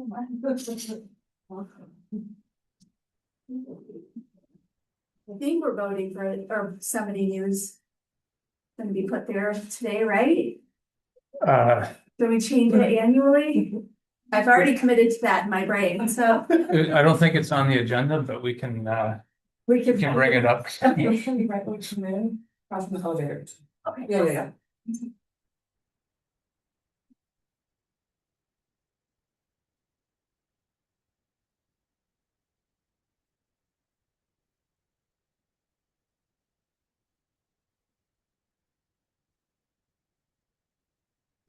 I think we're voting for it, or somebody new's gonna be put there today, right? Do we change it annually? I've already committed to that in my brain, so. I don't think it's on the agenda, but we can bring it up. Right, which man? Across from the elevator. Okay. Yeah.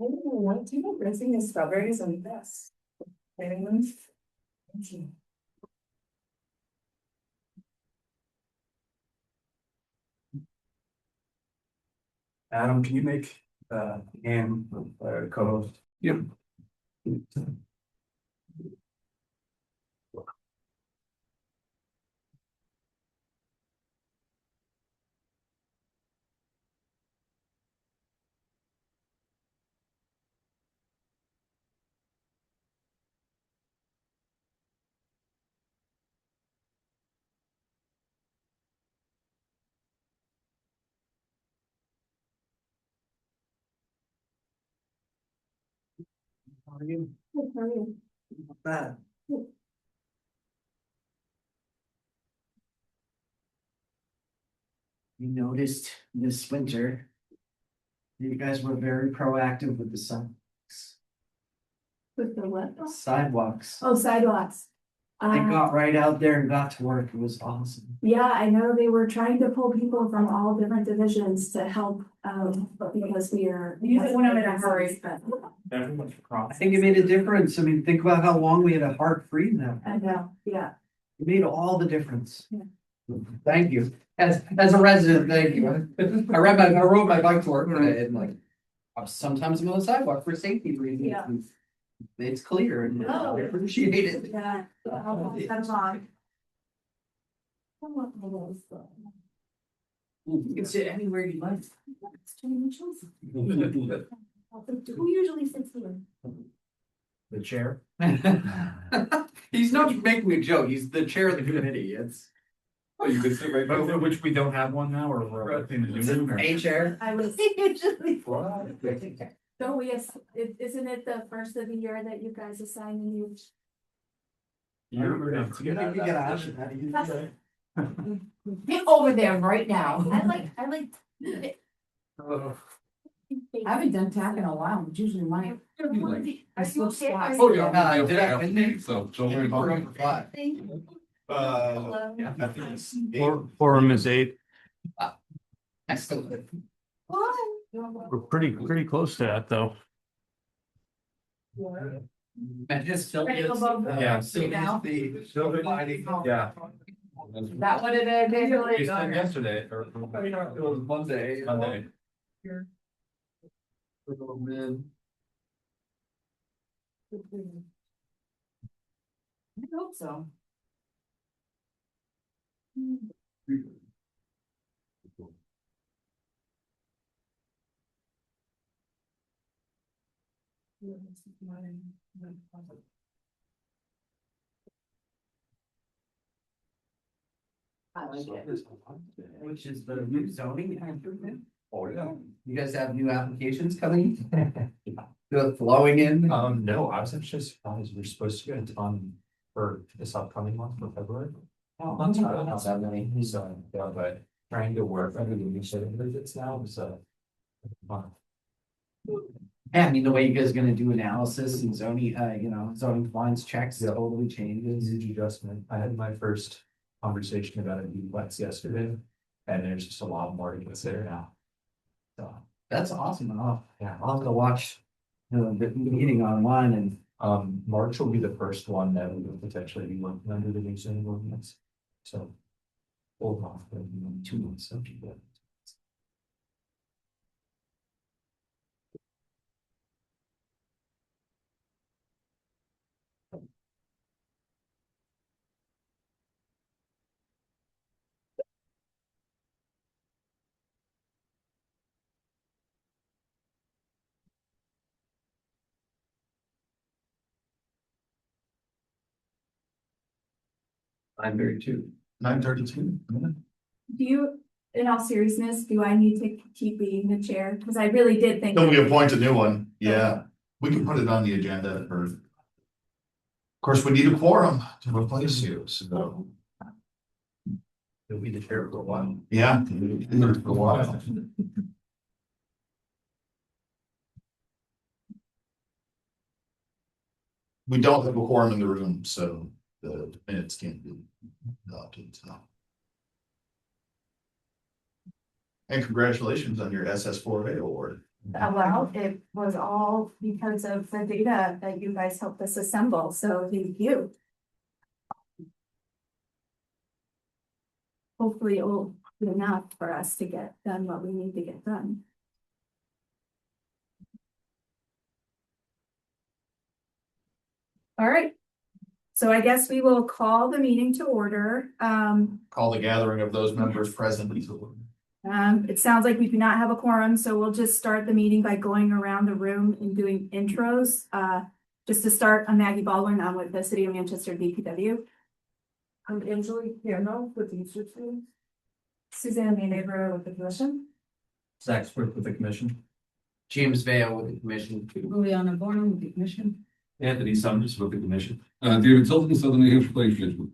Oh, do you know rinsing the strawberries and this? Anyone? Thank you. Adam, can you make Ann co-host? Yep. How are you? Not bad. We noticed this winter, you guys were very proactive with the With the what? sidewalks. Oh, sidewalks. They got right out there and got to work. It was awesome. Yeah, I know they were trying to pull people from all different divisions to help, but because we are. When I'm in a hurry. I think it made a difference. I mean, think about how long we had a hard freeze now. I know, yeah. It made all the difference. Yeah. Thank you. As a resident, thank you. I rode my bike to work today and like, sometimes I'm on the sidewalk for safety reasons. Yeah. It's clear and Oh. I appreciate it. Yeah. That's on. You can sit anywhere you like. Who usually sits here? The chair. He's not making a joke. He's the chair of the committee. It's. Oh, you could sit right there, which we don't have one now, or we're hoping to do one, or- A chair. I was usually. So we have, isn't it the first of the year that you guys assign a new? Get over there right now. I like. I haven't done TAC in a while, it's usually my. I still squat. Oh, yeah. Did I win there? So, don't worry about it. Yeah. I think it's Forum is 8. I still live. We're pretty close to that though. And just still Right is. above Yeah. Now? Yeah. That what it is. You said yesterday, or. It was Monday. Monday. Oh, man. I hope so. I like it. Which is the new zoning. Oh, yeah. You guys have new applications coming? They're flowing in. No, I was actually surprised we're supposed to get a ton for this upcoming month for February. Oh, Not that many, so, yeah, but trying to work under the new setting visits now, so. Yeah, I mean, the way you guys are gonna do analysis and zoning, zoning compliance checks Yeah. totally changes. Huge adjustment. I had my first conversation about a duplex yesterday, and there's just a lot more to consider now. So, That's awesome. yeah, I'll have to watch the meeting online and March will be the first one that we would potentially be working under the new zoning ordinance. So. Hold off for 2 months, so keep that. 9:32. 9:32. Do you, in all seriousness, do I need to keep being the chair? Because I really did think. Then we appoint a new one, yeah, we can put it on the agenda for. Of course, we need a quorum to replace you, so. You'll be the chair for a while. Yeah. For a while. We don't have a quorum in the room, so the minutes can't be adopted, so. And congratulations on your SS4A award. Well, it was all because of the data that you guys helped us assemble, so thank you. Hopefully it will be enough for us to get done what we need to get done. All right. So I guess we will call the meeting to order. Call the gathering of those members present. It sounds like we do not have a quorum, so we'll just start the meeting by going around the room and doing intros. Just to start, I'm Maggie Baldwin. I'm with the City of Manchester DPW. I'm Angela Piano with the Institute. Suzanne Maynabro with the Commission. Zach Swift with the commission. James Vale with the commission. Juliana Born with the commission. Anthony Summers with the commission. David Tilton, Southern New Hampshire Planning Commission.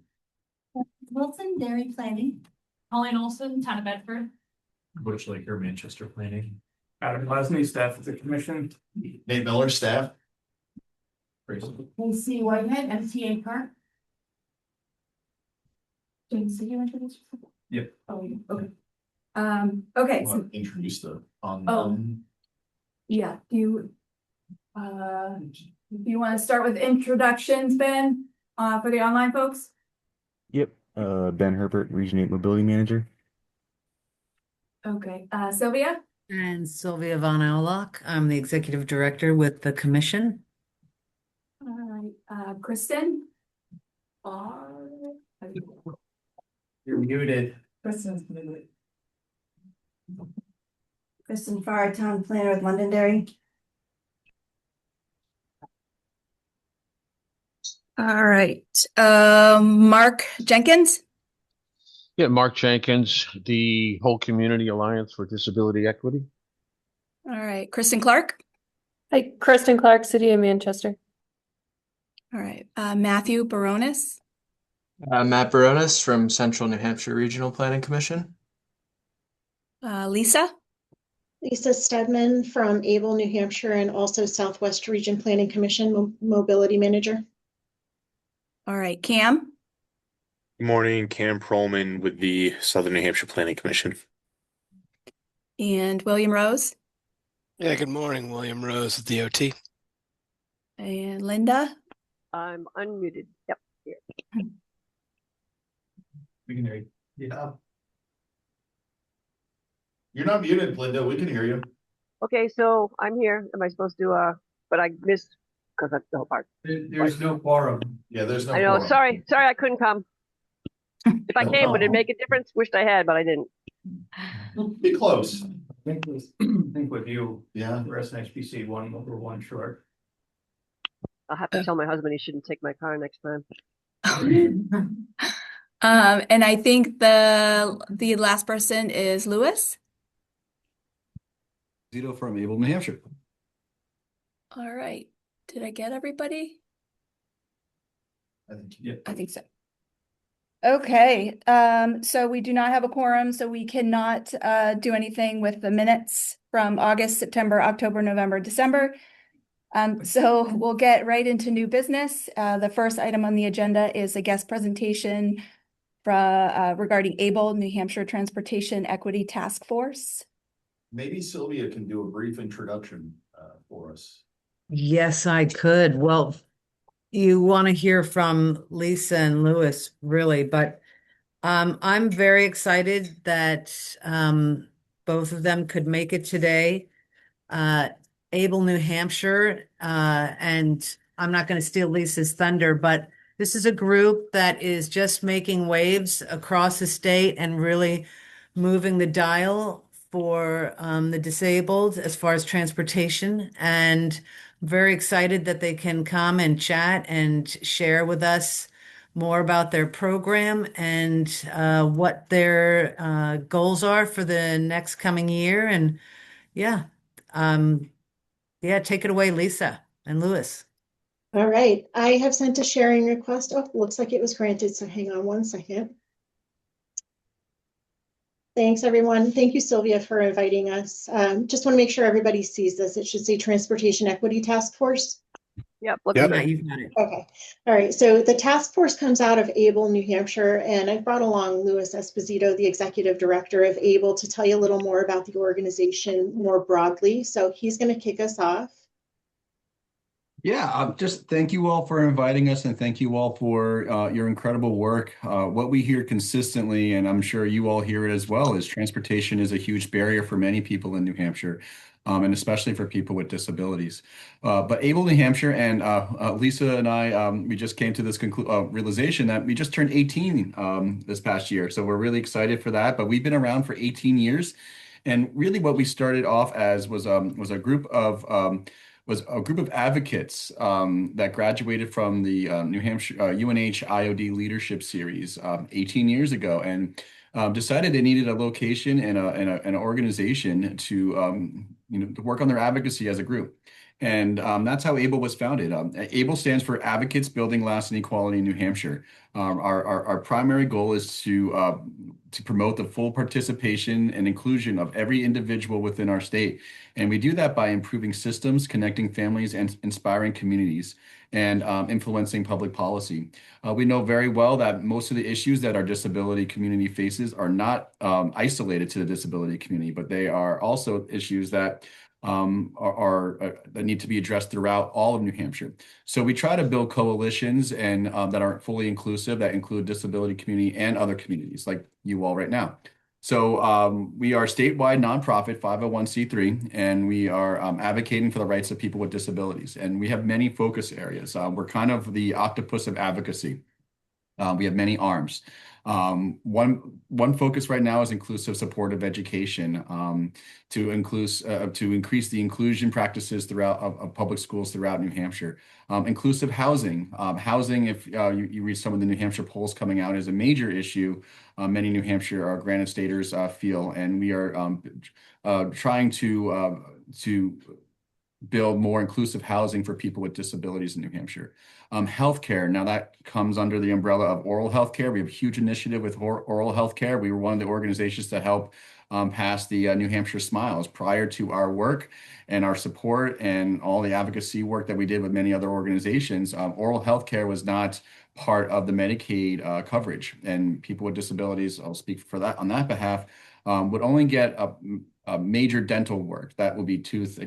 Wilson Dairy Planning. Colleen Olson, Town of Bedford. Butch Laker, Manchester Planning. Adam Lesney, staff of the commission. Nate Miller, staff. Lucy Whitehead, MTA car. James, did you introduce yourself? Yep. Oh, okay. Okay, so, Introduce the Oh. yeah, do you want to start with introductions, Ben, for the online folks? Yep, Ben Herbert, Region 8 Mobility Manager. Okay, Sylvia? And Sylvia Von Aulock. I'm the executive director with the commission. All right, Kristen? You're muted. Kristen's muted. Kristen Farr, Town Planner with Londonderry. All right, Mark Jenkins? Yeah, Mark Jenkins, the Whole Community Alliance for Disability Equity. All right, Kristen Clark? Hi, Kristen Clark, City of Manchester. All right, Matthew Baronis? Matt Baronis from Central New Hampshire Regional Planning Commission. Lisa? Lisa Stedman from Able, New Hampshire, and also Southwest Region Planning Commission Mobility Manager. All right, Cam? Good morning, Cam Perlman with the Southern New Hampshire Planning Commission. And William Rose? Yeah, good morning, William Rose with DOT. And Linda? I'm unmuted. Yep. Here. We can hear you. Yeah. You're not muted, Linda. We can hear you. Okay, so I'm here. Am I supposed to, but I missed because that's the whole part. There's no quorum. Yeah, there's no. I know, quorum. sorry, I couldn't come. If I No came, would it problem. make a difference? Wished I had, but I didn't. Be close. I think with you, Yeah. the rest of HPC we're one short. I'll have to tell my husband he shouldn't take my car next time. And I think the last person is Lewis. Zito from Able, New Hampshire. All right. Did I get everybody? I think. Yeah. I think so. Okay, so we do not have a quorum, so we cannot do anything with the minutes from August, September, October, November, December. So we'll get right into new business. The first item on the agenda is a guest presentation regarding ABLE, New Hampshire Transportation Equity Task Force. Maybe Sylvia can do a brief introduction for us. Yes, I could. Well, you want to hear from Lisa and Lewis, really, but I'm very excited that both of them could make it today. Able, New Hampshire, and I'm not going to steal Lisa's thunder, but this is a group that is just making waves across the state and really moving the dial for the disabled as far as transportation. And very excited that they can come and chat and share with us more about their program and what their goals are for the next coming year. And yeah, take it away, Lisa and Lewis. All right, I have sent a sharing request. Oh, looks like it was granted, so hang on one second. Thanks, everyone. Thank you, Sylvia, for inviting us. Just want to make sure everybody sees this. It should say Transportation Equity Task Force. Yep. Yeah, you've got it. Okay. All right. So the task force comes out of Able, New Hampshire, and I brought along Louis Esposito, the executive director of Able, to tell you a little more about the organization more broadly. So he's going to kick us off. Yeah, just thank you all for inviting us and thank you all for your incredible work. What we hear consistently, and I'm sure you all hear it as well, is transportation is a huge barrier for many people in New Hampshire, and especially for people with disabilities. But Able New Hampshire and Lisa and I, we just came to this realization that we just turned 18 this past year. So we're really excited for that. But we've been around for 18 years. And really what we started off as was a group of advocates that graduated from the New Hampshire UNH IOD Leadership Series 18 years ago, and decided they needed a location and an organization to to work on their advocacy as a group. And that's how ABLE was founded. ABLE stands for Advocates Building Lasting Equality in New Hampshire. Our primary goal is to promote the full participation and inclusion of every individual within our state. And we do that by improving systems, connecting families, and inspiring communities, and influencing public policy. We know very well that most of the issues that our disability community faces are not isolated to the disability community, but they are also issues that that need to be addressed throughout all of New Hampshire. So we try to build coalitions and that are fully inclusive, that include disability community and other communities like you all right now. So we are a statewide nonprofit 501c3, and we are advocating for the rights of people with disabilities. And we have many focus areas. We're kind of the octopus of advocacy. We have many arms. One focus right now is inclusive supportive education to increase the inclusion practices throughout of public schools throughout New Hampshire. Inclusive housing. Housing, if you read some of the New Hampshire polls coming out, is a major issue. Many New Hampshire Granite Staters feel, and we are trying to build more inclusive housing for people with disabilities in New Hampshire. Healthcare, now that comes under the umbrella of oral healthcare. We have a huge initiative with oral healthcare. We were one of the organizations that helped pass the New Hampshire Smiles prior to our work and our support and all the advocacy work that we did with many other organizations. Oral healthcare was not part of the Medicaid coverage, and people with disabilities, I'll speak for that on that behalf, would only get major dental work. That would be tooth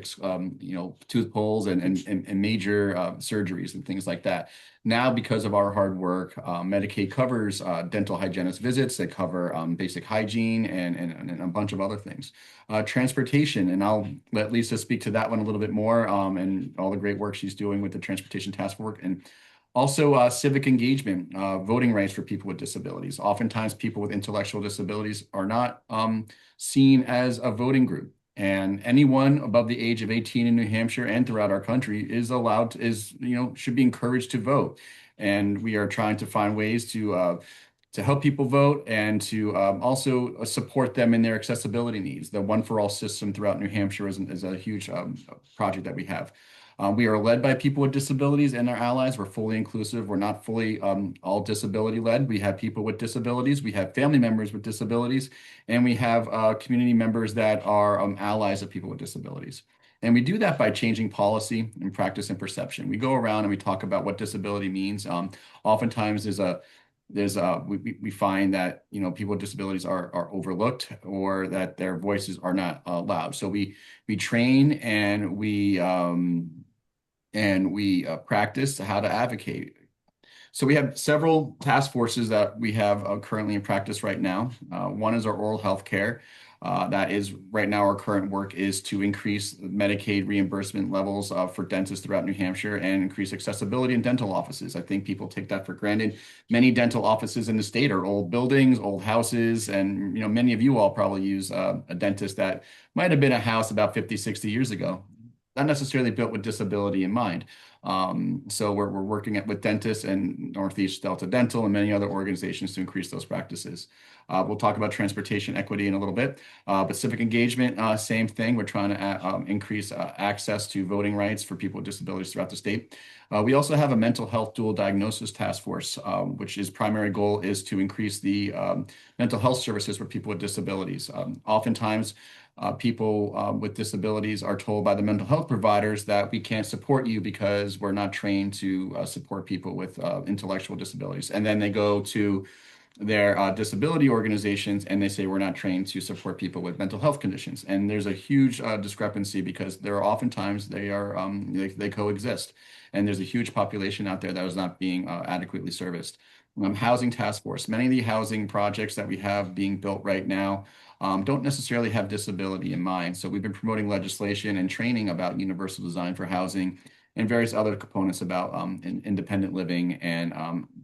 pulls and major surgeries and things like that. Now, because of our hard work, Medicaid covers dental hygienist visits. They cover basic hygiene and a bunch of other things. Transportation, and I'll let Lisa speak to that one a little bit more, and all the great work she's doing with the Transportation Task Force. And also civic engagement, voting rights for people with disabilities. Oftentimes people with intellectual disabilities are not seen as a voting group. And anyone above the age of 18 in New Hampshire and throughout our country is allowed to, should be encouraged to vote. And we are trying to find ways to help people vote and to also support them in their accessibility needs. The One for All system throughout New Hampshire is a huge project that we have. We are led by people with disabilities and their allies. We're fully inclusive. We're not fully all disability led. We have people with disabilities. We have family members with disabilities, and we have community members that are allies of people with disabilities. And we do that by changing policy and practice and perception. We go around and we talk about what disability means. Oftentimes we find that people with disabilities are overlooked, or that their voices are not loud. So we train and we practice how to advocate. So we have several task forces that we have currently in practice right now. One is our oral health care. That is right now our current work is to increase Medicaid reimbursement levels for dentists throughout New Hampshire and increase accessibility in dental offices. I think people take that for granted. Many dental offices in the state are old buildings, old houses, and many of you all probably use a dentist that might have been a house about 50, 60 years ago. Not necessarily built with disability in mind. So we're working with dentists and Northeast Delta Dental and many other organizations to increase those practices. We'll talk about transportation equity in a little bit, but civic engagement, same thing. We're trying to increase access to voting rights for people with disabilities throughout the state. We also have a mental health dual diagnosis task force, which is primary goal is to increase the mental health services for people with disabilities. Oftentimes, people with disabilities are told by the mental health providers that we can't support you because we're not trained to support people with intellectual disabilities. And then they go to their disability organizations and they say we're not trained to support people with mental health conditions. And there's a huge discrepancy because there are oftentimes they coexist. And there's a huge population out there that is not being adequately serviced. Housing task force. Many of the housing projects that we have being built right now don't necessarily have disability in mind. So we've been promoting legislation and training about universal design for housing and various other components about independent living and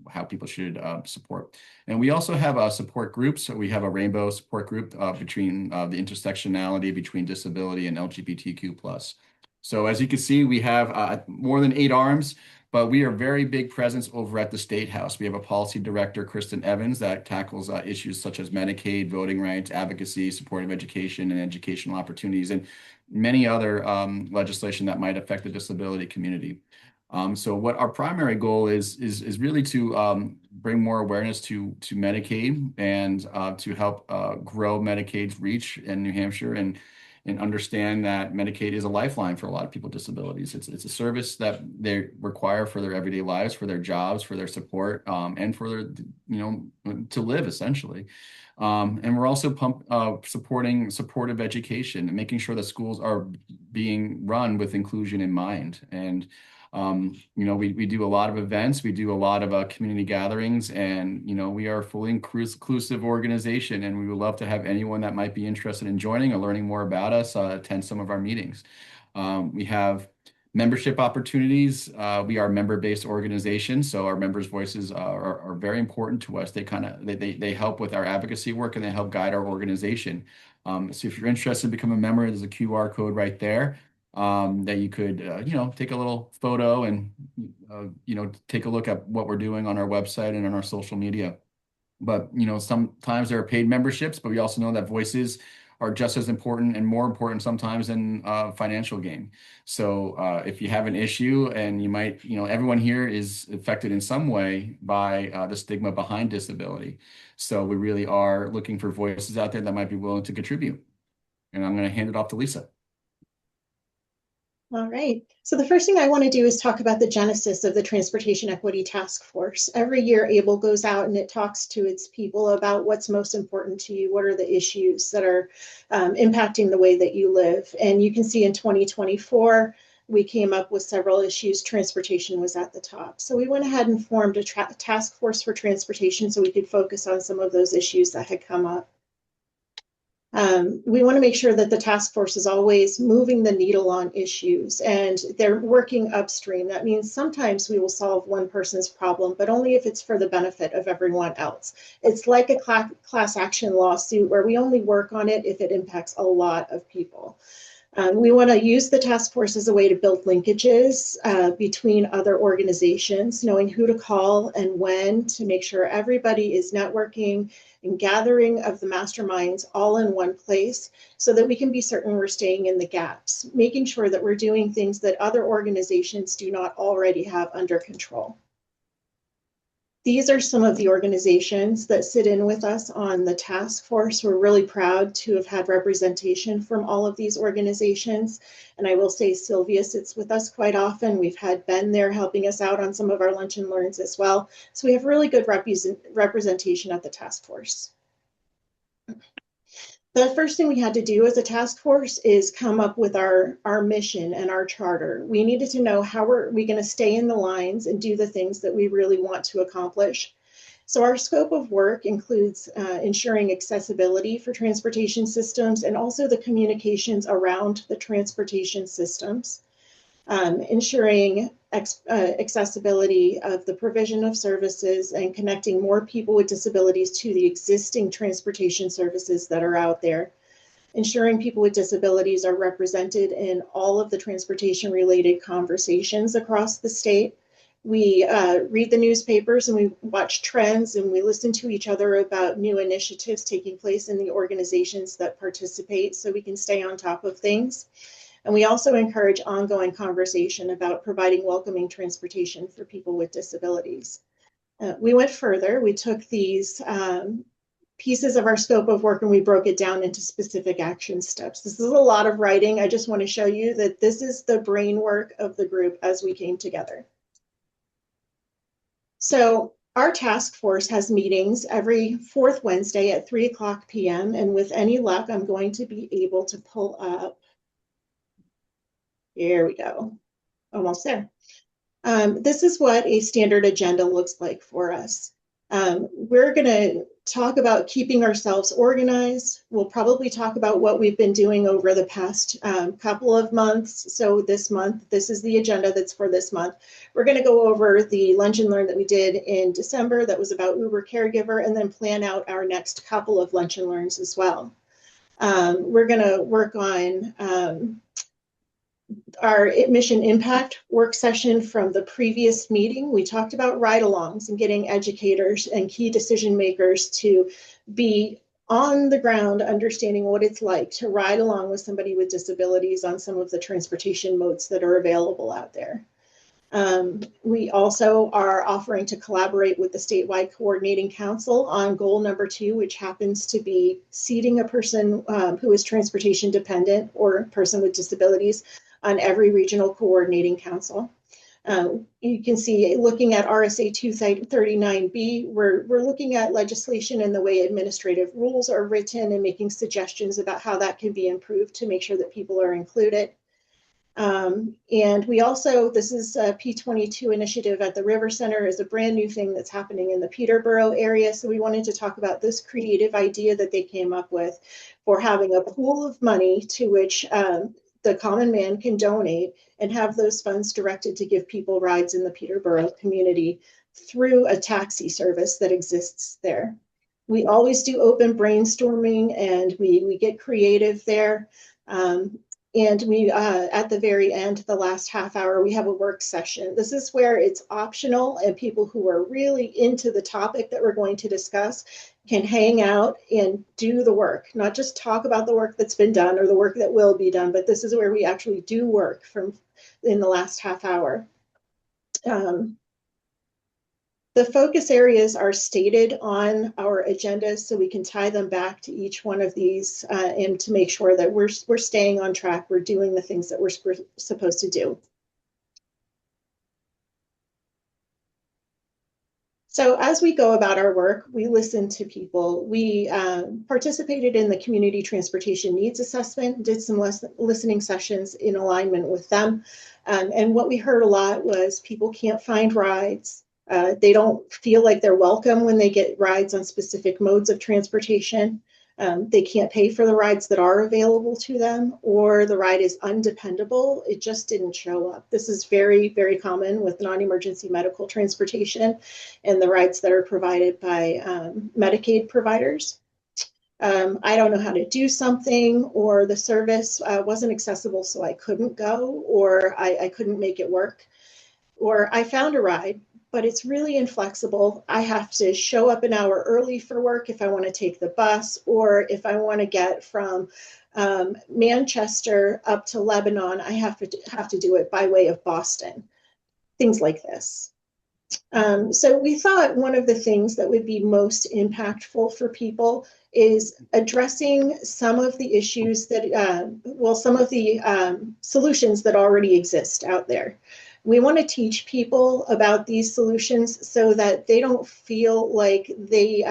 how people should support. And we also have support groups. So we have a rainbow support group between the intersectionality between disability and LGBTQ+. So as you can see, we have more than 8 arms, but we are very big presence over at the State House. We have a policy director, Kristen Evans, that tackles issues such as Medicaid, voting rights, advocacy, supportive education, and educational opportunities, and many other legislation that might affect the disability community. So what our primary goal is really to bring more awareness to Medicaid and to help grow Medicaid's reach in New Hampshire and understand that Medicaid is a lifeline for a lot of people with disabilities. It's a service that they require for their everyday lives, for their jobs, for their support, and for their, to live essentially. And we're also supporting supportive education and making sure that schools are being run with inclusion in mind. And we do a lot of events, we do a lot of community gatherings, and we are a fully inclusive organization, and we would love to have anyone that might be interested in joining or learning more about us attend some of our meetings. We have membership opportunities. We are a member-based organization, so our members' voices are very important to us. They help with our advocacy work and they help guide our organization. So if you're interested in becoming a member, there's a QR code right there. That you could, take a little photo and, take a look at what we're doing on our website and on our social media. But, sometimes there are paid memberships, but we also know that voices are just as important and more important sometimes than financial gain. So if you have an issue and you might, everyone here is affected in some way by the stigma behind disability. So we really are looking for voices out there that might be willing to contribute. And I'm going to hand it off to Lisa. All right. So the first thing I want to do is talk about the genesis of the Transportation Equity Task Force. Every year, ABLE goes out and it talks to its people about what's most important to you. What are the issues that are impacting the way that you live? And you can see in 2024, we came up with several issues. Transportation was at the top. So we went ahead and formed a task force for transportation so we could focus on some of those issues that had come up. We want to make sure that the task force is always moving the needle on issues and they're working upstream. That means sometimes we will solve one person's problem, but only if it's for the benefit of everyone else. It's like a class action lawsuit where we only work on it if it impacts a lot of people. We want to use the task force as a way to build linkages between other organizations, knowing who to call and when to make sure everybody is networking and gathering of the masterminds all in one place so that we can be certain we're staying in the gaps, making sure that we're doing things that other organizations do not already have under control. These are some of the organizations that sit in with us on the task force. We're really proud to have had representation from all of these organizations. And I will say Sylvia sits with us quite often. We've had Ben there helping us out on some of our lunch and learns as well. So we have really good representation at the task force. The first thing we had to do as a task force is come up with our mission and our charter. We needed to know how are we going to stay in the lines and do the things that we really want to accomplish. So our scope of work includes ensuring accessibility for transportation systems and also the communications around the transportation systems, ensuring accessibility of the provision of services and connecting more people with disabilities to the existing transportation services that are out there, ensuring people with disabilities are represented in all of the transportation-related conversations across the state. We read the newspapers and we watch trends and we listen to each other about new initiatives taking place in the organizations that participate so we can stay on top of things. And we also encourage ongoing conversation about providing welcoming transportation for people with disabilities. We went further. We took these pieces of our scope of work and we broke it down into specific action steps. This is a lot of writing. I just want to show you that this is the brain work of the group as we came together. So our task force has meetings every fourth Wednesday at 3:00 p.m. And with any luck, I'm going to be able to pull up. Here we go. Almost there. This is what a standard agenda looks like for us. We're going to talk about keeping ourselves organized. We'll probably talk about what we've been doing over the past couple of months. So this month, this is the agenda that's for this month. We're going to go over the lunch and learn that we did in December that was about Uber caregiver, and then plan out our next couple of lunch and learns as well. We're going to work on our mission impact work session from the previous meeting. We talked about ride-alongs and getting educators and key decision makers to be on the ground, understanding what it's like to ride along with somebody with disabilities on some of the transportation modes that are available out there. We also are offering to collaborate with the statewide coordinating council on goal number 2, which happens to be seating a person who is transportation dependent or a person with disabilities on every regional coordinating council. You can see, looking at RSA 239B, we're looking at legislation and the way administrative rules are written and making suggestions about how that can be improved to make sure that people are included. And we also, this is a P22 initiative at the River Center, is a brand new thing that's happening in the Peterborough area. So we wanted to talk about this creative idea that they came up with for having a pool of money to which the common man can donate and have those funds directed to give people rides in the Peterborough community through a taxi service that exists there. We always do open brainstorming and we get creative there. And we, at the very end, the last half hour, we have a work session. This is where it's optional and people who are really into the topic that we're going to discuss can hang out and do the work, not just talk about the work that's been done or the work that will be done, but this is where we actually do work from in the last half hour. The focus areas are stated on our agenda, so we can tie them back to each one of these and to make sure that we're staying on track, we're doing the things that we're supposed to do. So as we go about our work, we listen to people. We participated in the community transportation needs assessment, did some listening sessions in alignment with them. And what we heard a lot was people can't find rides. They don't feel like they're welcome when they get rides on specific modes of transportation. They can't pay for the rides that are available to them, or the ride is undependable. It just didn't show up. This is very, very common with non-emergency medical transportation and the rides that are provided by Medicaid providers. I don't know how to do something, or the service wasn't accessible, so I couldn't go, or I couldn't make it work, or I found a ride, but it's really inflexible. I have to show up an hour early for work if I want to take the bus, or if I want to get from Manchester up to Lebanon, I have to do it by way of Boston, things like this. So we thought one of the things that would be most impactful for people is addressing some of the issues that, some of the solutions that already exist out there. We want to teach people about these solutions so that they don't feel like they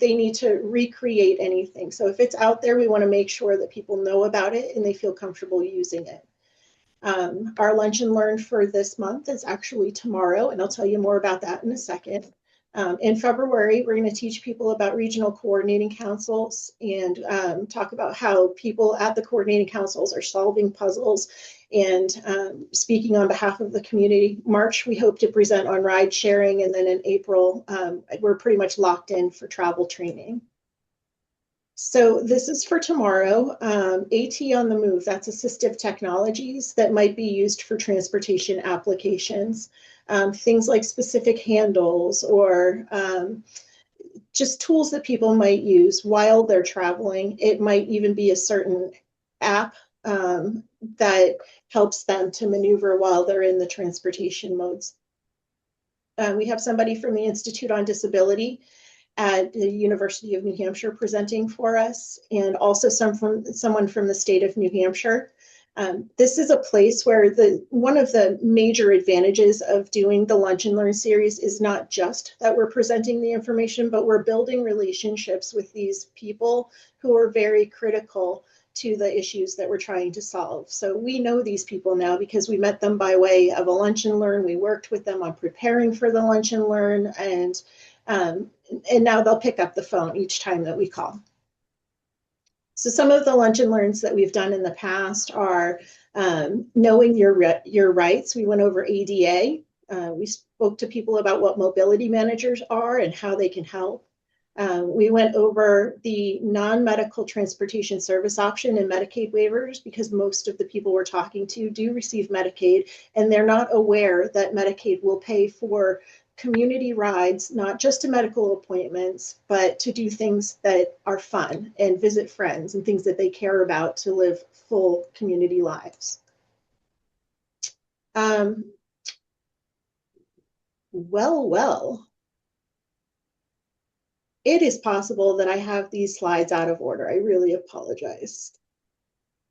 need to recreate anything. So if it's out there, we want to make sure that people know about it and they feel comfortable using it. Our lunch and learn for this month is actually tomorrow, and I'll tell you more about that in a second. In February, we're going to teach people about regional coordinating councils and talk about how people at the coordinating councils are solving puzzles and speaking on behalf of the community. March, we hope to present on ride sharing, and then in April, we're pretty much locked in for travel training. So this is for tomorrow. AT on the move, that's assistive technologies that might be used for transportation applications. Things like specific handles or just tools that people might use while they're traveling. It might even be a certain app that helps them to maneuver while they're in the transportation modes. We have somebody from the Institute on Disability at the University of New Hampshire presenting for us, and also someone from the state of New Hampshire. This is a place where one of the major advantages of doing the Lunch and Learn series is not just that we're presenting the information, but we're building relationships with these people who are very critical to the issues that we're trying to solve. So we know these people now because we met them by way of a Lunch and Learn. We worked with them on preparing for the Lunch and Learn, and now they'll pick up the phone each time that we call. So some of the Lunch and Learns that we've done in the past are knowing your rights. We went over ADA. We spoke to people about what mobility managers are and how they can help. We went over the non-medical transportation service option and Medicaid waivers because most of the people we're talking to do receive Medicaid, and they're not aware that Medicaid will pay for community rides, not just to medical appointments, but to do things that are fun and visit friends and things that they care about to live full community lives. Well. It is possible that I have these slides out of order. I really apologize.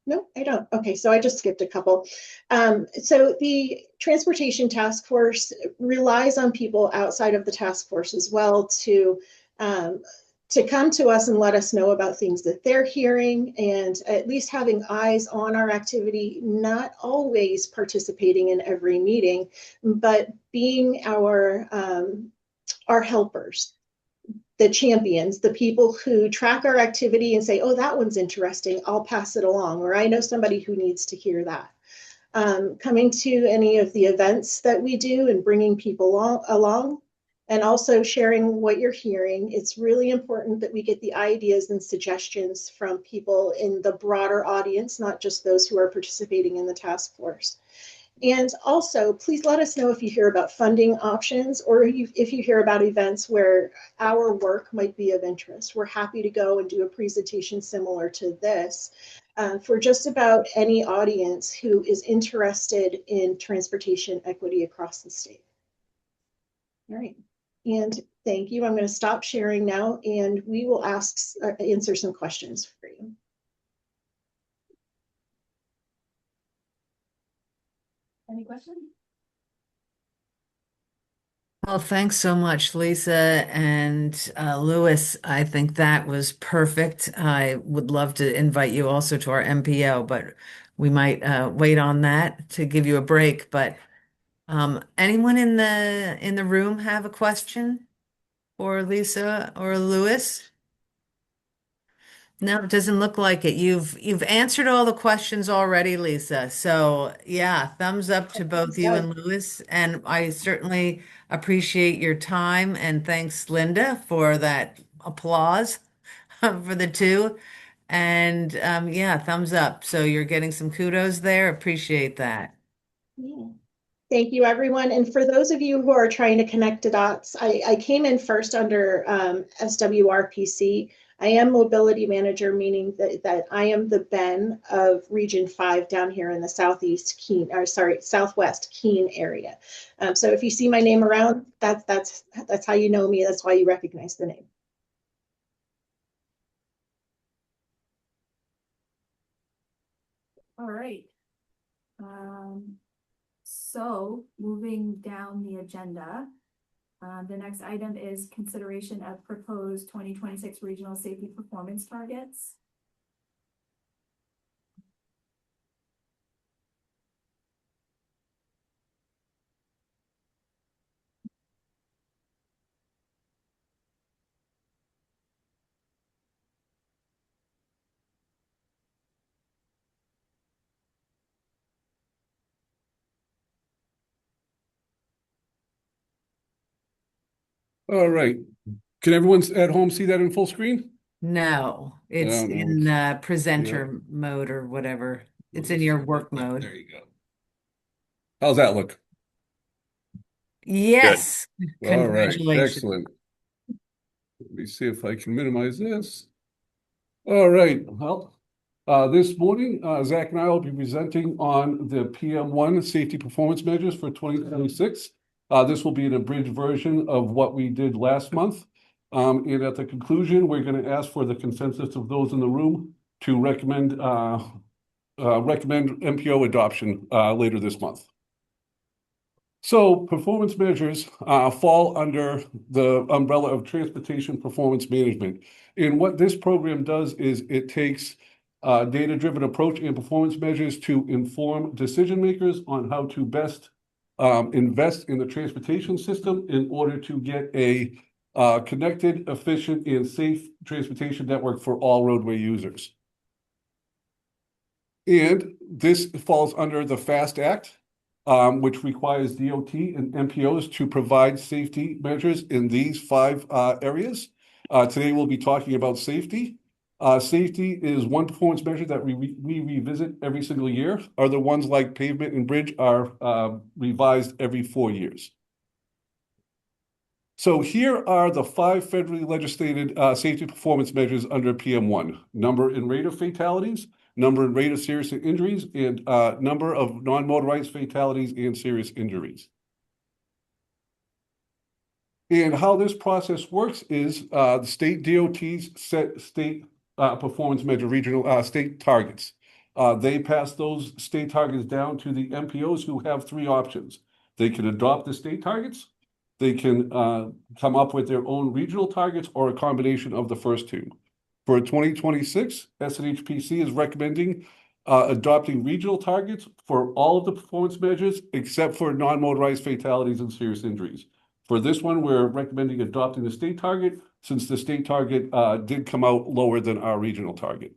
No, I don't. Okay, so I just skipped a couple. So the Transportation Task Force relies on people outside of the task force as well to come to us and let us know about things that they're hearing, and at least having eyes on our activity, not always participating in every meeting, but being our helpers, the champions, the people who track our activity and say, oh, that one's interesting, I'll pass it along, or I know somebody who needs to hear that. Coming to any of the events that we do and bringing people along, and also sharing what you're hearing. It's really important that we get the ideas and suggestions from people in the broader audience, not just those who are participating in the task force. And also, please let us know if you hear about funding options or if you hear about events where our work might be of interest. We're happy to go and do a presentation similar to this for just about any audience who is interested in transportation equity across the state. All right, and thank you. I'm going to stop sharing now, and we will answer some questions for you. Any questions? Well, thanks so much, Lisa and Louis. I think that was perfect. I would love to invite you also to our MPO, but we might wait on that to give you a break. But anyone in the room have a question for Lisa or Louis? No, it doesn't look like it. You've answered all the questions already, Lisa. So yeah, thumbs up to both you and Louis. And I certainly appreciate your time. And thanks, Linda, for that applause for the two. And yeah, thumbs up. So you're getting some kudos there. Appreciate that. Yeah. Thank you, everyone. And for those of you who are trying to connect the dots, I came in first under SWRPC. I am mobility manager, meaning that I am the Ben of Region 5 down here in the Southwest Keene area. So if you see my name around, that's how you know me. That's why you recognize the name. All right. So moving down the agenda, the next item is consideration of proposed 2026 regional safety performance targets. All right. Can everyone at home see that in full screen? No, it's don't know. in presenter mode or whatever. It's in your work mode. There you go. How's that look? Yes. All right, Congratulations. excellent. Let me see if I can minimize this. All right, well, this morning, Zach and I will be presenting on the PM1 safety performance measures for 2026. This will be an abridged version of what we did last month. And at the conclusion, we're going to ask for the consensus of those in the room to recommend MPO adoption later this month. So performance measures fall under the umbrella of transportation performance management. And what this program does is it takes a data-driven approach and performance measures to inform decision makers on how to best invest in the transportation system in order to get a connected, efficient, and safe transportation network for all roadway users. And this falls under the FAST Act, which requires DOT and MPOs to provide safety measures in these 5 areas. Today we'll be talking about safety. Safety is one performance measure that we revisit every single year. Other ones like pavement and bridge are revised every 4 years. So here are the 5 federally legislated safety performance measures under PM1: number and rate of fatalities, number and rate of serious injuries, and number of non-motorized fatalities and serious injuries. And how this process works is the state DOTs set state performance measure regional state targets. They pass those state targets down to the MPOs, who have 3 options. They can adopt the state targets, they can come up with their own regional targets, or a combination of the first 2. For 2026, SNHPC is recommending adopting regional targets for all of the performance measures except for non-motorized fatalities and serious injuries. For this one, we're recommending adopting the state target, since the state target did come out lower than our regional target.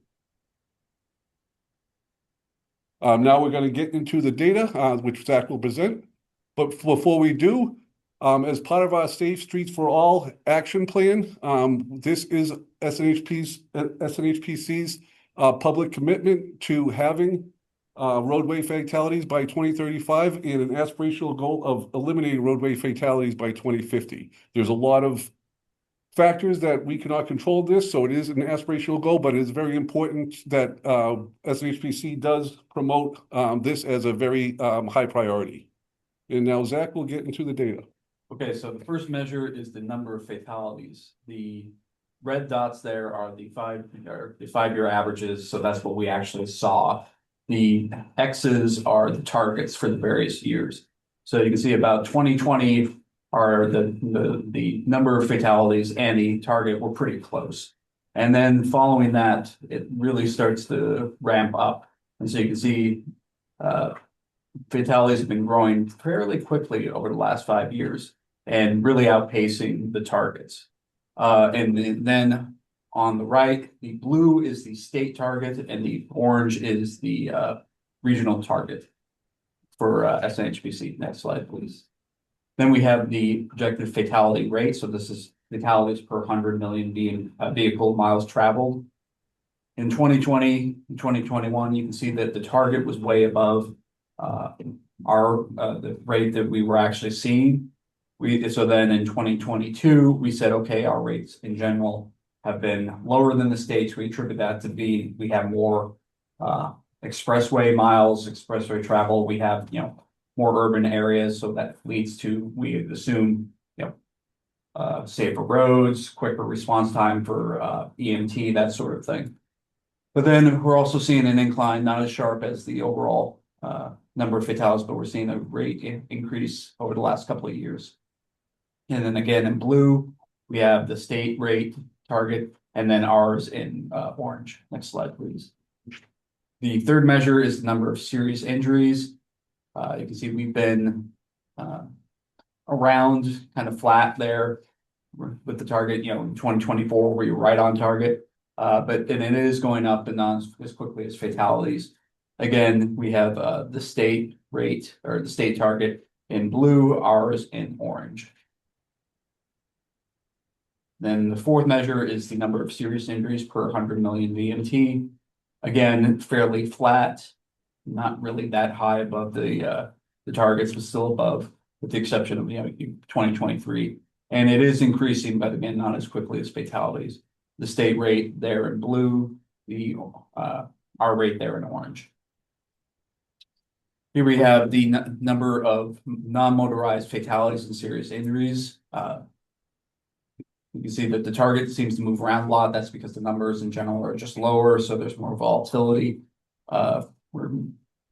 Now we're going to get into the data, which Zach will present. But before we do, as part of our Safe Streets for All action plan, this is SNHPC's public commitment to having roadway fatalities by 2035 and an aspirational goal of eliminating roadway fatalities by 2050. There's a lot of factors that we cannot control this, so it is an aspirational goal, but it is very important that SNHPC does promote this as a very high priority. And now Zach will get into the data. Okay, so the first measure is the number of fatalities. The red dots there are the 5-year averages, so that's what we actually saw. The X's are the targets for the various years. So you can see about 2020 are the number of fatalities and the target were pretty close. And then following that, it really starts to ramp up. And so you can see fatalities have been growing fairly quickly over the last 5 years and really outpacing the targets. And then on the right, the blue is the state target and the orange is the regional target for SNHPC. Next slide, please. Then we have the projected fatality rate. So this is fatalities per 100 million vehicle miles traveled. In 2020 and 2021, you can see that the target was way above the rate that we were actually seeing. So then in 2022, we said, okay, our rates in general have been lower than the states. We attribute that to we have more expressway miles, expressway travel. We have, more urban areas. So that leads to, we assume, safer roads, quicker response time for EMT, that sort of thing. But then we're also seeing an incline, not as sharp as the overall number of fatalities, but we're seeing a rate increase over the last couple of years. And then again, in blue, we have the state rate target, and then ours in orange. Next slide, please. The third measure is the number of serious injuries. You can see we've been around kind of flat there with the target, in 2024, we were right on target. But it is going up, but not as quickly as fatalities. Again, we have the state rate or the state target in blue, ours in orange. Then the fourth measure is the number of serious injuries per 100 million VMT. Again, fairly flat, not really that high above the targets, but still above, with the exception of 2023. And it is increasing, but again, not as quickly as fatalities. The state rate there in blue, the our rate there in orange. Here we have the number of non-motorized fatalities and serious injuries. You can see that the target seems to move around a lot. That's because the numbers in general are just lower, so there's more volatility. For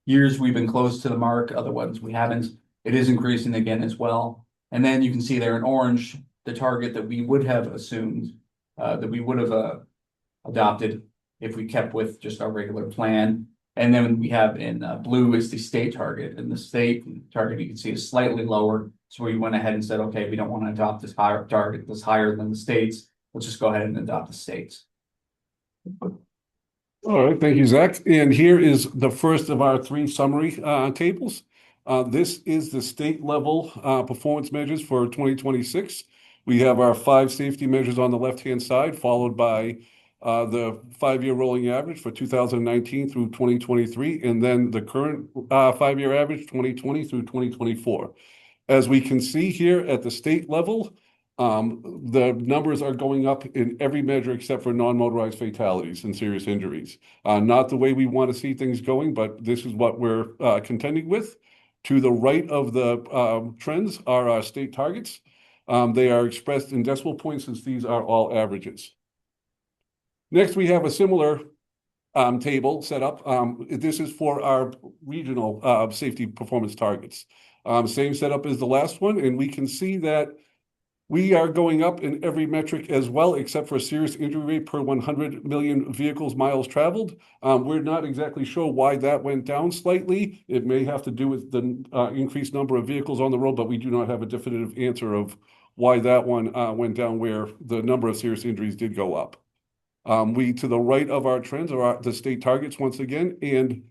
years we've been close to the mark, other ones we haven't. It is increasing again as well. And then you can see there in orange, the target that we would have assumed, that we would have adopted if we kept with just our regular plan. And then we have in blue is the state target, and the state target you can see is slightly lower. So we went ahead and said, okay, we don't want to adopt this higher target that's higher than the states. Let's just go ahead and adopt the states. All right, thank you, Zach. And here is the first of our three summary tables. This is the state level performance measures for 2026. We have our 5 safety measures on the left-hand side, followed by the 5-year rolling average for 2019 through 2023, and then the current 5-year average 2020 through 2024. As we can see here at the state level, the numbers are going up in every measure except for non-motorized fatalities and serious injuries. Not the way we want to see things going, but this is what we're contending with. To the right of the trends are our state targets. They are expressed in decimal points since these are all averages. Next, we have a similar table set up. This is for our regional safety performance targets. Same setup as the last one, and we can see that we are going up in every metric as well, except for serious injury rate per 100 million vehicles miles traveled. We're not exactly sure why that went down slightly. It may have to do with the increased number of vehicles on the road, but we do not have a definitive answer of why that one went down where the number of serious injuries did go up. To the right of our trends are the state targets once again, and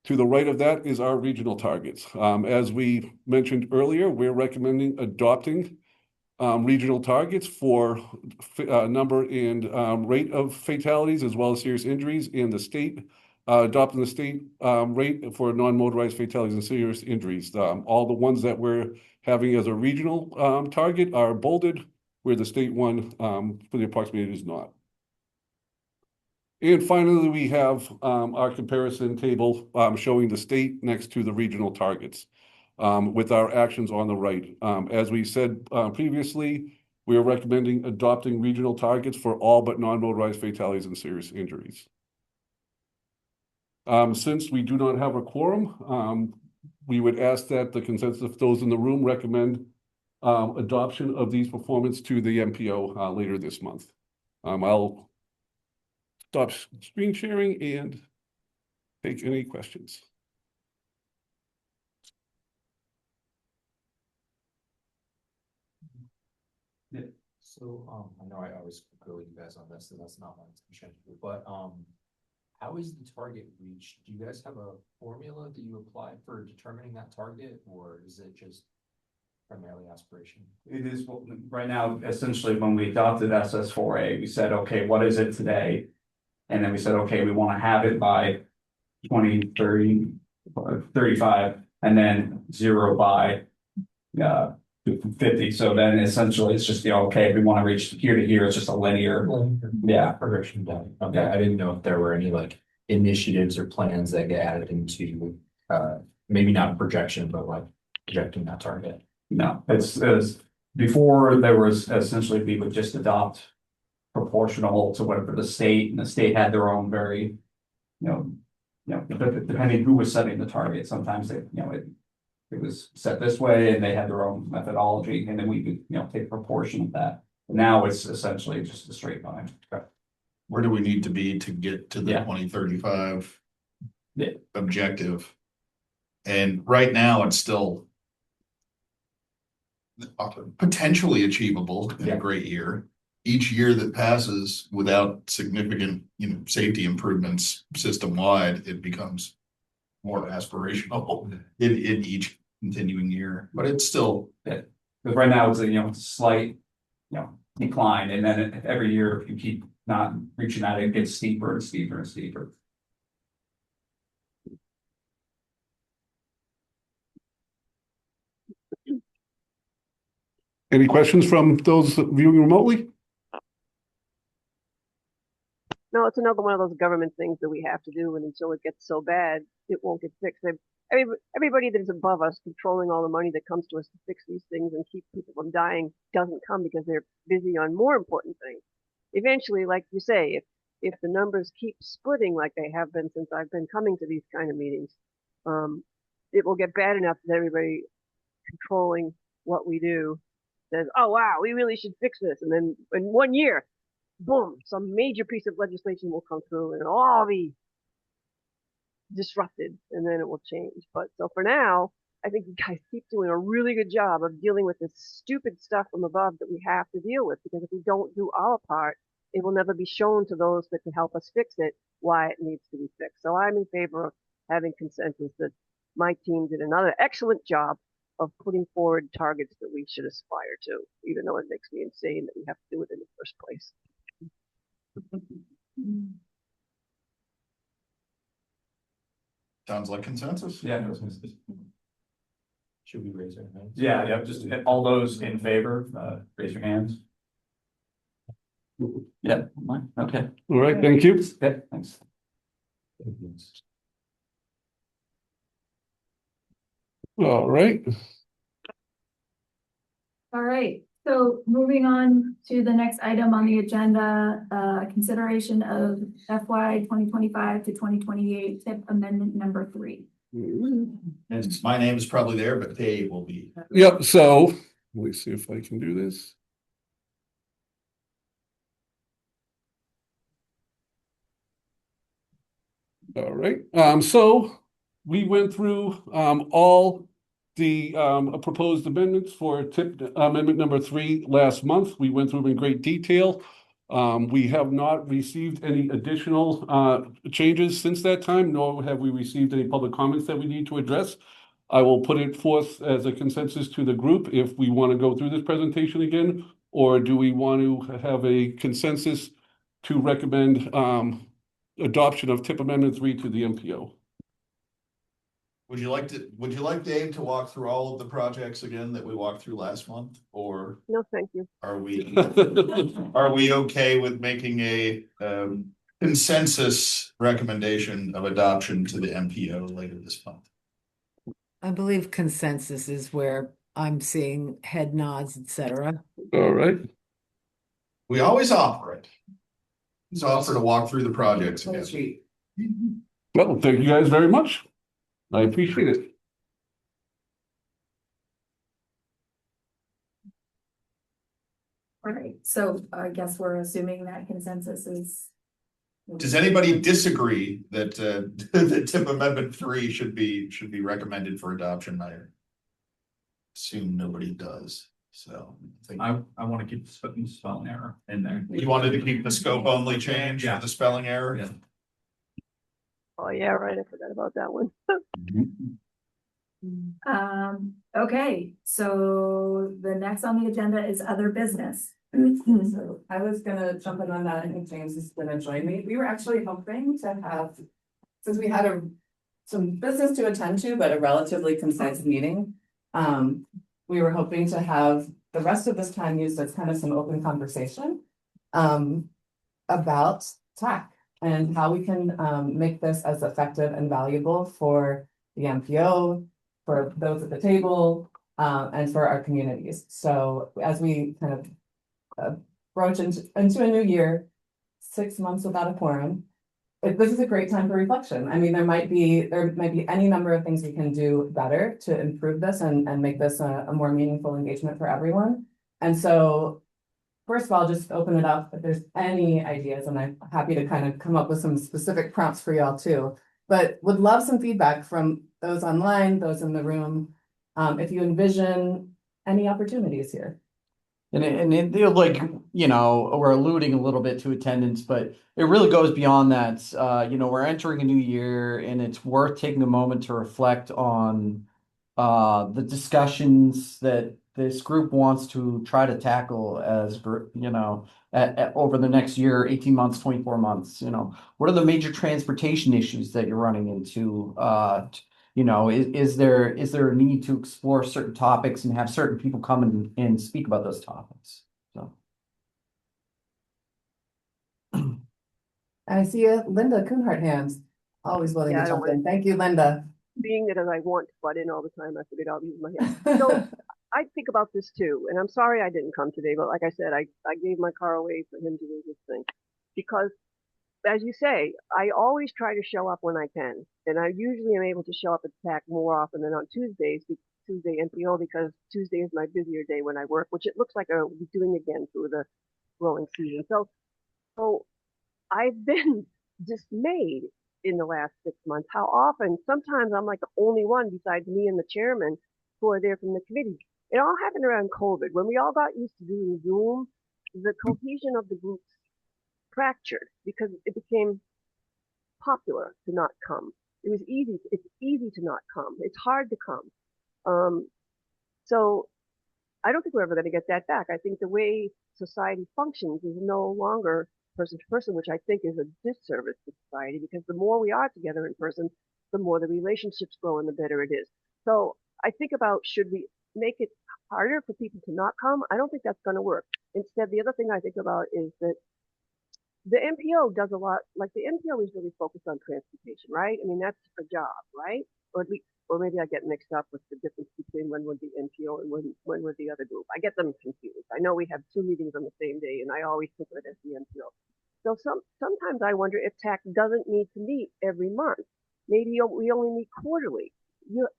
to the right of that is our regional targets. As we mentioned earlier, we're recommending adopting regional targets for number and rate of fatalities as well as serious injuries, and the state adopting the state rate for non-motorized fatalities and serious injuries. All the ones that we're having as a regional target are bolded, where the state one for the approximated is not. And finally, we have our comparison table showing the state next to the regional targets with our actions on the right. As we said previously, we are recommending adopting regional targets for all but non-motorized fatalities and serious injuries. Since we do not have a quorum, we would ask that the consensus of those in the room recommend adoption of these performance to the MPO later this month. I'll stop screen sharing and take any questions. Yeah. So I know I always go with you guys on this, and that's not my intention, but how is the target reached? Do you guys have a formula that you apply for determining that target, or is it just primarily aspiration? It is right now, essentially, when we adopted SS4A, we said, okay, what is it today? And then we said, okay, we want to have it by 2030, 35, and then 0 by 50. So then essentially it's just okay, we want to reach here to here, it's just a linear Progression down. Okay, I didn't know if there were any like initiatives or plans that get added into maybe not a projection, but like projecting that target. No, it's before there was essentially we would just adopt proportional to whatever the state, and the state had their own very, depending who was setting the target, sometimes they, it was set this way and they had their own methodology, and then we could, take a proportion of that. But now it's essentially just a straight line. Where do we need to be to get to the 2035 objective? And right now it's still potentially achievable in a great year. Each year that passes without significant, safety improvements system wide, it becomes more aspirational in each continuing year. But it's still because right now it's a slight, decline, and then every year, if you keep not reaching that, it gets steeper and steeper and steeper. Any questions from those viewing remotely? No, it's another one of those government things that we have to do, and until it gets so bad, it won't get fixed. Everybody that is above us, controlling all the money that comes to us to fix these things and keep people from dying, doesn't come because they're busy on more important things. Eventually, like you say, if the numbers keep splitting like they have been since I've been coming to these kind of meetings, it will get bad enough that everybody controlling what we do says, "Oh wow, we really should fix this," and then in 1 year, boom, some major piece of legislation will come through and it'll all be disrupted, and then it will change. But so for now, I think you guys keep doing a really good job of dealing with this stupid stuff from above that we have to deal with, because if we don't do our part, it will never be shown to those that can help us fix it why it needs to be fixed. So I'm in favor of having consensus that my team did another excellent job of putting forward targets that we should aspire to, even though it makes me insane that we have to do it in the first place. Sounds like consensus. Yeah. Should we raise our hands? Yeah, just all those in favor, raise your hands. Yeah, okay. All right, thank you. Yeah, thanks. All right. All right, so moving on to the next item on the agenda, consideration of FY 2025 to 2028 TIP amendment number 3. And my name is probably there, but Dave will be. Yep, so let me see if I can do this. All right, so we went through all the proposed amendments for TIP amendment number 3 last month. We went through them in great detail. We have not received any additional changes since that time, nor have we received any public comments that we need to address. I will put it forth as a consensus to the group if we want to go through this presentation again, or do we want to have a consensus to recommend adoption of TIP Amendment 3 to the MPO? Would you like Dave to walk through all of the projects again that we walked through last month, or no, thank you. Are we okay with making a consensus recommendation of adoption to the MPO later this month? I believe consensus is where I'm seeing head nods, etc. All right. We always offer it. It's offer to walk through the projects again. Well, thank you guys very much. I appreciate it. All right, so I guess we're assuming that consensus is. Does anybody disagree that that TIP Amendment 3 should be recommended for adoption? I assume nobody does. So I want to keep the spelling error in there. You wanted to keep the scope only change for the spelling error? Yeah. Oh yeah, right. I forgot about that one. Okay, so the next on the agenda is other business. So I was gonna jump in on that. I think James is gonna join me. We were actually hoping to have, since we had some business to attend to, but a relatively concise meeting. We were hoping to have the rest of this time used as kind of some open conversation about TAC and how we can make this as effective and valuable for the MPO, for those at the table, and for our communities. So as we kind of broach into a new year, 6 months without a quorum, this is a great time for reflection. I mean, there might be any number of things we can do better to improve this and make this a more meaningful engagement for everyone. And so first of all, just open it up if there's any ideas, and I'm happy to kind of come up with some specific prompts for y'all too. But would love some feedback from those online, those in the room, if you envision any opportunities here. And it like, we're alluding a little bit to attendance, but it really goes beyond that. We're entering a new year, and it's worth taking a moment to reflect on the discussions that this group wants to try to tackle as, over the next year, 18 months, 24 months, what are the major transportation issues that you're running into? Is there a need to explore certain topics and have certain people come and speak about those topics? So. I see Linda Kuhnhart hands, always willing to jump in. Thank you, Linda. Being that as I want to butt in all the time, I figured I'll use my hand. So I think about this too, and I'm sorry I didn't come today, but like I said, I gave my car away for him to do this thing. Because, as you say, I always try to show up when I can, and I usually am able to show up at TAC more often than on Tuesday NPO, because Tuesday is my busier day when I work, which it looks like I'll be doing again through the growing season. So I've been dismayed in the last 6 months how often, sometimes I'm like the only one besides me and the chairman who are there from the committee. It all happened around COVID. When we all got used to doing Zoom, the cohesion of the groups fractured because it became popular to not come. It's easy to not come. It's hard to come. So I don't think we're ever going to get that back. I think the way society functions is no longer person to person, which I think is a disservice to society, because the more we are together in person, the more the relationships grow and the better it is. So I think about, should we make it harder for people to not come? I don't think that's going to work. Instead, the other thing I think about is that the MPO does a lot, like the MPO is really focused on transportation, right? I mean, that's a job, right? Or at least, or maybe I get mixed up with the difference between when would the MPO and when would the other group. I get them confused. I know we have 2 meetings on the same day, and I always think of it as the MPO. So sometimes I wonder if TAC doesn't need to meet every month. Maybe we only meet quarterly.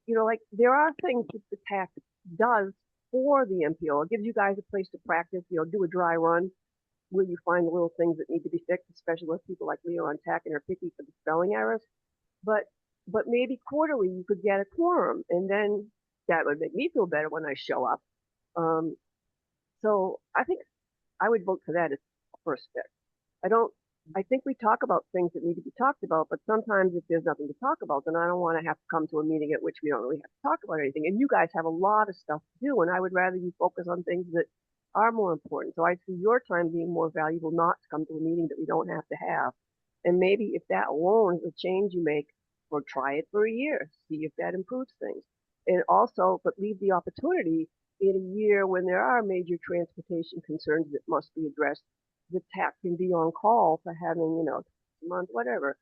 Like there are things that the TAC does for the MPO. It gives you guys a place to practice, do a dry run where you find the little things that need to be fixed, especially with people like me on TAC and are picky for the spelling errors. But maybe quarterly you could get a quorum, and then that would make me feel better when I show up. So I think I would vote for that as a first step. I think we talk about things that need to be talked about, but sometimes if there's nothing to talk about, then I don't want to have to come to a meeting at which we don't really have to talk about anything. And you guys have a lot of stuff to do, and I would rather you focus on things that are more important. So I see your time being more valuable not to come to a meeting that we don't have to have. And maybe if that alone is a change you make, or try it for a year, see if that improves things. And also, but leave the opportunity in a year when there are major transportation concerns that must be addressed, the TAC can be on call for having, a month, whatever.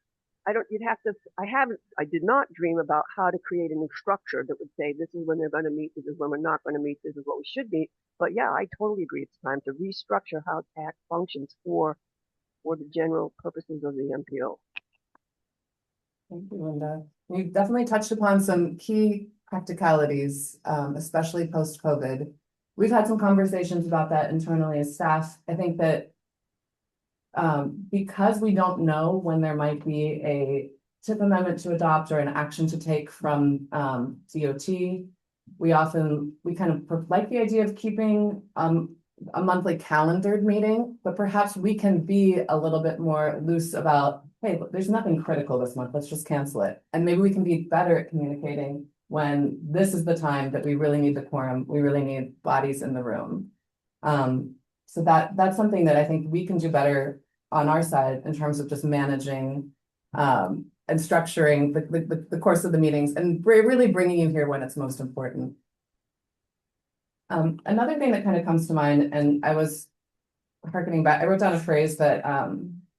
I did not dream about how to create a new structure that would say, this is when they're going to meet, this is when we're not going to meet, this is what we should meet. But yeah, I totally agree. It's time to restructure how TAC functions for the general purposes of the MPO. Thank you, Linda. We've definitely touched upon some key practicalities, especially post-COVID. We've had some conversations about that internally as staff. I think that because we don't know when there might be a TIP amendment to adopt or an action to take from DOT, we kind of like the idea of keeping a monthly calendared meeting, but perhaps we can be a little bit more loose about, hey, look, there's nothing critical this month, let's just cancel it. And maybe we can be better at communicating when this is the time that we really need the quorum, we really need bodies in the room. So that's something that I think we can do better on our side in terms of just managing and structuring the course of the meetings and really bringing you here when it's most important. Another thing that kind of comes to mind, and I was harkening back, I wrote down a phrase that I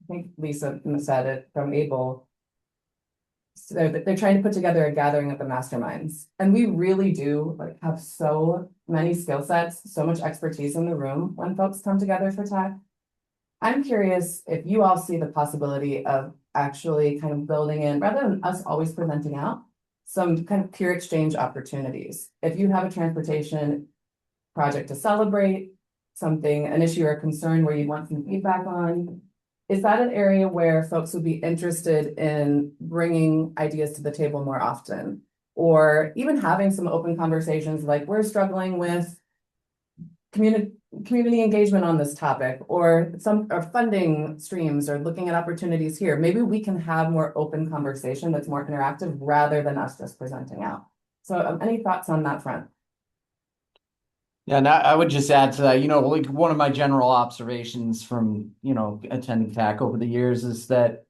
think Lisa said it from ABLE. So they're trying to put together a gathering of the masterminds. And we really do have so many skill sets, so much expertise in the room when folks come together for TAC. I'm curious if you all see the possibility of actually kind of building in, rather than us always presenting out, some kind of peer exchange opportunities. If you have a transportation project to celebrate, an issue or concern where you want some feedback on, is that an area where folks would be interested in bringing ideas to the table more often? Or even having some open conversations like, we're struggling with community engagement on this topic, or funding streams, or looking at opportunities here. Maybe we can have more open conversation that's more interactive rather than us just presenting out. So any thoughts on that front? Yeah, and I would just add to that, like one of my general observations from, attending TAC over the years is that,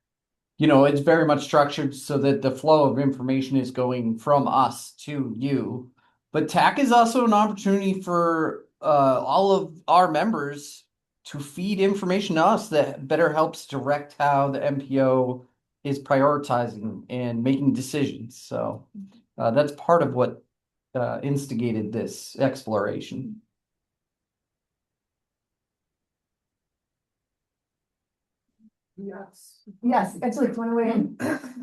it's very much structured so that the flow of information is going from us to you. But TAC is also an opportunity for all of our members to feed information to us that better helps direct how the MPO is prioritizing and making decisions. So that's part of what instigated this exploration. Yes. Yes, Angelique, want to weigh in?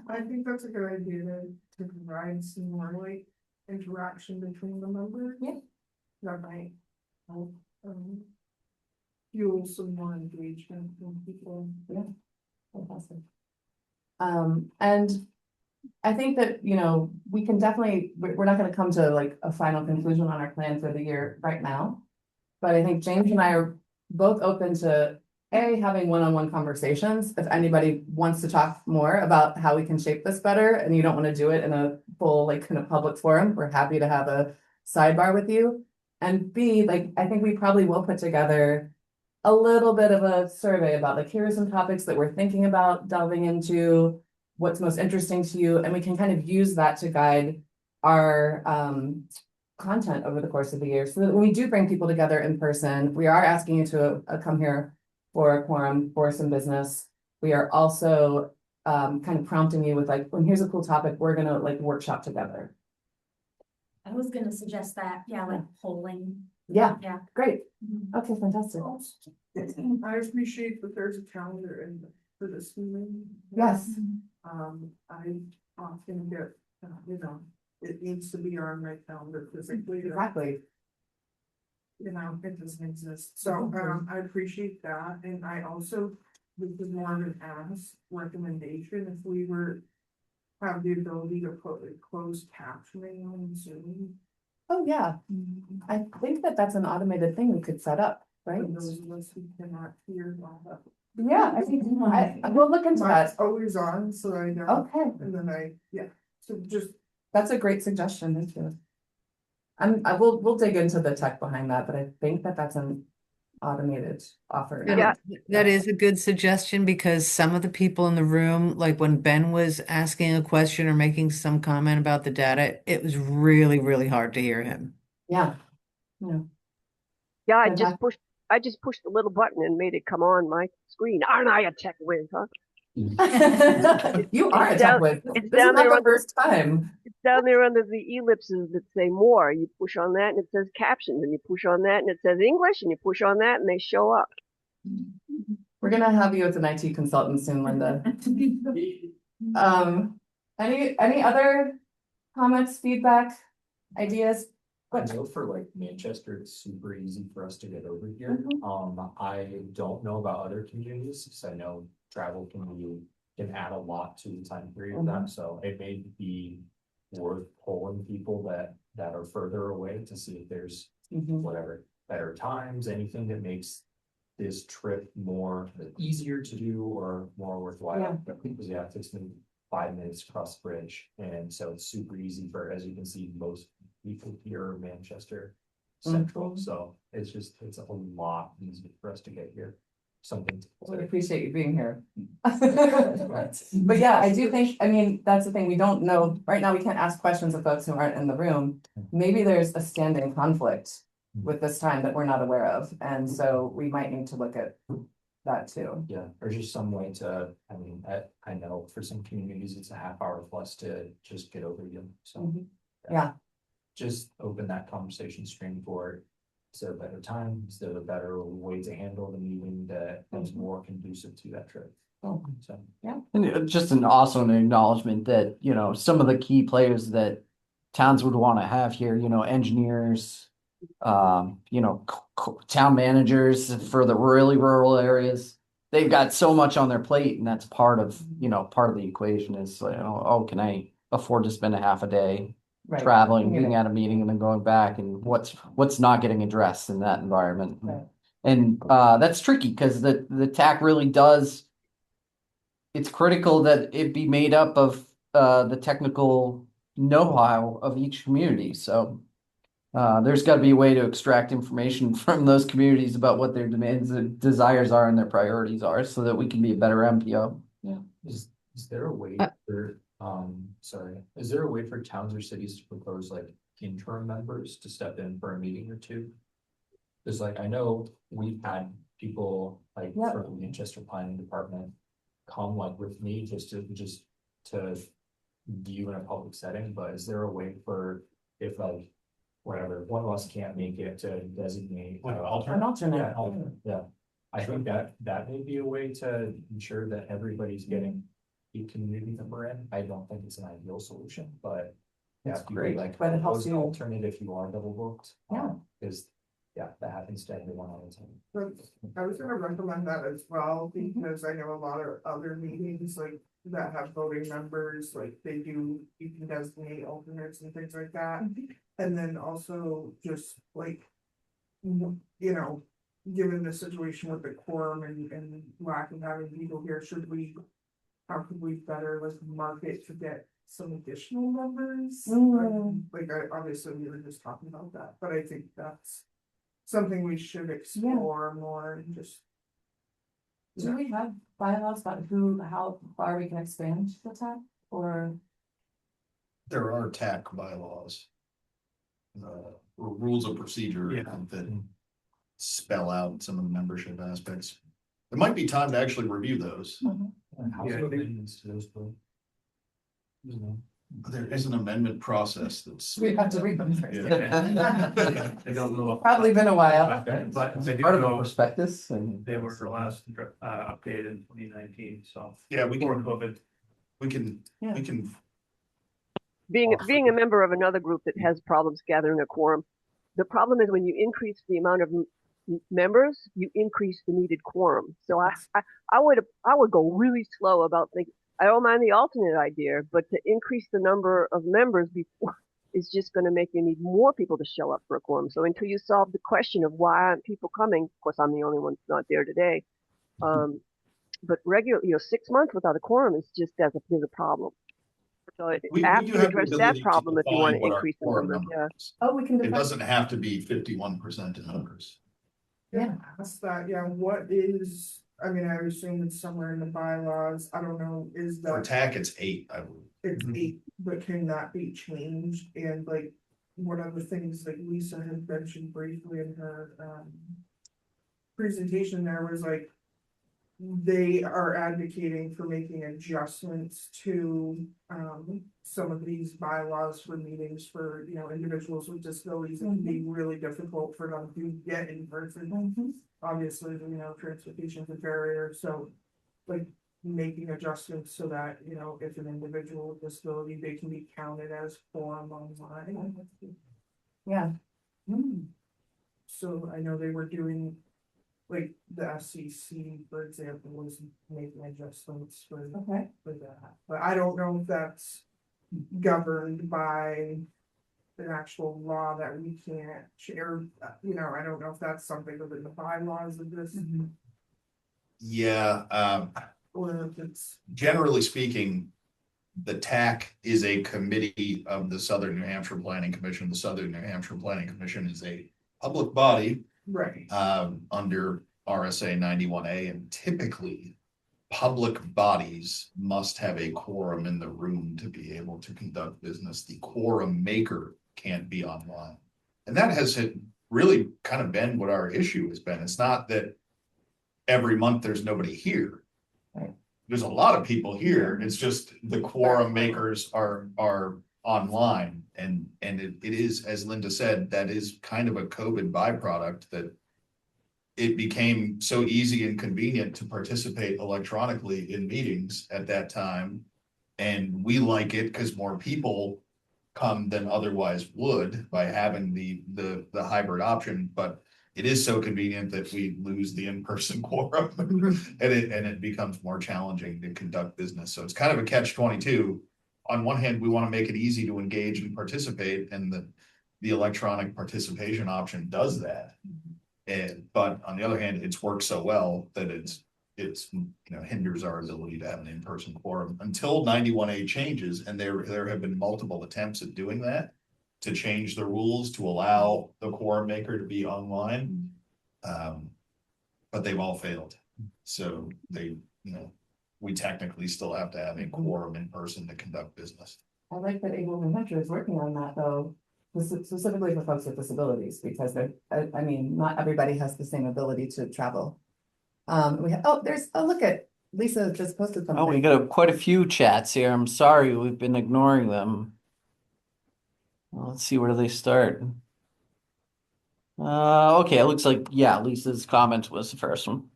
I think that's a good idea to provide some more like interaction between the members. Yeah. That might help fuel some more engagement from people. Yeah. Fantastic. And I think that, we can definitely, we're not going to come to like a final conclusion on our plan for the year right now. But I think James and I are both open to having one-on-one conversations. If anybody wants to talk more about how we can shape this better and you don't want to do it in a full, like kind of public forum, we're happy to have a sidebar with you. And B, like, I think we probably will put together a little bit of a survey about like, here are some topics that we're thinking about delving into, what's most interesting to you, and we can kind of use that to guide our content over the course of the year. So that when we do bring people together in person, we are asking you to come here for a quorum, for some business. We are also kind of prompting you with like, when here's a cool topic, we're gonna like workshop together. I was gonna suggest that, yeah, like polling. Yeah, Yeah. great. Okay, fantastic. I appreciate that there's a calendar for this meeting. Yes. I often get, it needs to be on my calendar physically. Exactly. It doesn't exist. So, I appreciate that. And I also, this is more of an ask recommendation, if we were have the ability to put like closed captioning on Zoom. Oh, yeah. I think that that's an automated thing we could set up, right? For those of us who cannot hear all that. Yeah, I think we'll look into that. Mine's always on, so I know. Okay. And then so just. That's a great suggestion, thank you. We'll dig into the tech behind that, but I think that that's an automated offer. Yeah. That is a good suggestion because some of the people in the room, like when Ben was asking a question or making some comment about the data, it was really, really hard to hear him. Yeah. Yeah. Yeah, I just pushed the little button and made it come on my screen. Aren't I a tech whiz, huh? You are a tech whiz. It's This down is not there the on first time. It's down there under the ellipses that say more. You push on that and it says captions, and you push on that and it says English, and you push on that and they show up. We're gonna have you as an IT consultant soon, Linda. Any other comments, feedback, ideas? I know for like Manchester, it's super easy for us to get over here. I don't know about other communities, because I know travel can add a lot to the time period of that. So it may be worth polling people that are further away to see if there's whatever better times, anything that makes this trip more easier to do or more worthwhile. Because it takes me 5 minutes to cross the bridge, and so it's super easy for, as you can see, most people here in Manchester Central. So it's a lot easier for us to get here. Something We appreciate you being here. But yeah, I do think, I mean, that's the thing, we don't know, right now we can't ask questions of folks who aren't in the room. Maybe there's a standing conflict with this time that we're not aware of, and so we might need to look at that too. Yeah, or just some way to, I know for some communities, it's a half hour plus to just get over you. So Yeah. Just open that conversation stream for, is there a better time? Is there a better way to handle the meeting that is more conducive to that trip? So, yeah. And just also an acknowledgement that, some of the key players that towns would want to have here, engineers, town managers for the really rural areas. They've got so much on their plate, and that's part of the equation is, can I afford to spend a half a day traveling, being at a meeting, and then going back, and what's not getting addressed in that environment. And that's tricky because the TAC really does, it's critical that it be made up of the technical know-how of each community. So There's got to be a way to extract information from those communities about what their demands and desires are and their priorities are, so that we can be a better MPO. Yeah. Is there a way for, is there a way for towns or cities to propose like interim members to step in for a meeting or two? Cause like, I know we've had people like from the Manchester Planning Department come like with me just to view in a public setting, but is there a way for, if like, whatever, one of us can't make it, to designate An alternate. Yeah, I think that may be a way to ensure that everybody's getting a community member in. I don't think it's an ideal solution, but That's yeah, great, like but it helps propose an you. alternate if you are double booked. Yeah. Because yeah, that happens to everyone all the time. But I was gonna recommend that as well, because I know a lot of other meetings like that have voting members, like they do, you can designate alternates and things like that. And then also just like, you know, given the situation with the quorum and lack of having people here, how could we better like market to get some additional members? Like obviously we were just talking about that, but I think that's something we should explore more and just. Do we have bylaws about how far we can expand the TAC, or? There are TAC bylaws. Rules of procedure that spell out some of the membership aspects. There might be time to actually review those. There is an amendment process that's. We have to read them first. I don't know. Probably been a while. But they do Part of the know prospectus and. they were last updated in 2019, so. Yeah, before COVID. We can. Being a member of another group that has problems gathering a quorum, the problem is when you increase the amount of members, you increase the needed quorum. So I would go really slow about thinking. I don't mind the alternate idea, but to increase the number of members before is just going to make you need more people to show up for a quorum. So until you solve the question of why aren't people coming, of course I'm the only one that's not there today. But regular, 6 months without a quorum is just there's a problem. So after you address that problem, if you want to increase the number, Oh, we can. It doesn't have to be 51% of numbers. Yeah, ask that, what is, I mean, I assume it's somewhere in the bylaws, I don't know, is For that, TAC, it's 8, I believe. it's 8, but can that be changed? And like, one of the things that Lisa had mentioned briefly in her, presentation there was like, they are advocating for making adjustments to some of these bylaws for meetings for individuals with disabilities. It can be really difficult for them to get in person. Obviously, transportation is a barrier, so like making adjustments so that if an individual with disability, they can be counted as quorum online. Yeah. So I know they were doing, like the SCC, for example, was making adjustments for that. But I don't know if that's governed by an actual law that we can't share. I don't know if that's something within the bylaws of this. Yeah, Or if it's. generally speaking, the TAC is a committee of the Southern New Hampshire Planning Commission. The Southern New Hampshire Planning Commission is a public body. Right. Under RSA 91A, and typically public bodies must have a quorum in the room to be able to conduct business. The quorum maker can't be online. And that has really kind of been what our issue has been. It's not that every month there's nobody here. Right. There's a lot of people here. It's just the quorum makers are online. And it is, as Linda said, that is kind of a COVID byproduct, that it became so easy and convenient to participate electronically in meetings at that time. And we like it because more people come than otherwise would by having the hybrid option. But it is so convenient that we lose the in-person quorum and it becomes more challenging to conduct business. So it's kind of a catch-22. On one hand, we want to make it easy to engage and participate, and the electronic participation option does that. But on the other hand, it's worked so well that it's hinders our ability to have an in-person quorum until 91A changes, and there have been multiple attempts at doing that. to change the rules to allow the quorum maker to be online. But they've all failed. So they, we technically still have to have a quorum in person to conduct business. I like that Able New Hampshire is working on that though, specifically for folks with disabilities, because I mean, not everybody has the same ability to travel. Look at Lisa just posted something. Oh, we got quite a few chats here. I'm sorry, we've been ignoring them. Well, let's see, where do they start? Okay, it looks like, yeah, Lisa's comment was the first one.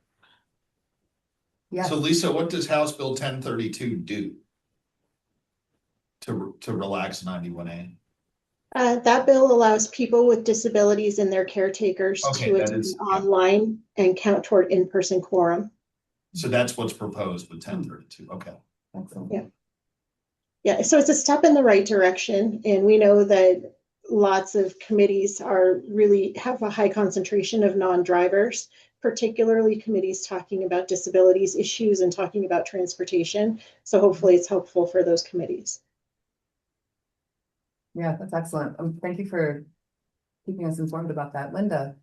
Yeah. So Lisa, what does House Bill 1032 do to relax 91A? That bill allows people with disabilities and their caretakers to attend online and count toward in-person quorum. So that's what's proposed with 1032. Okay. Excellent. Yeah. Yeah, so it's a step in the right direction, and we know that lots of committees have a high concentration of non-drivers, particularly committees talking about disabilities issues and talking about transportation. So hopefully it's helpful for those committees. Yeah, that's excellent. Thank you for keeping us informed about that. Linda.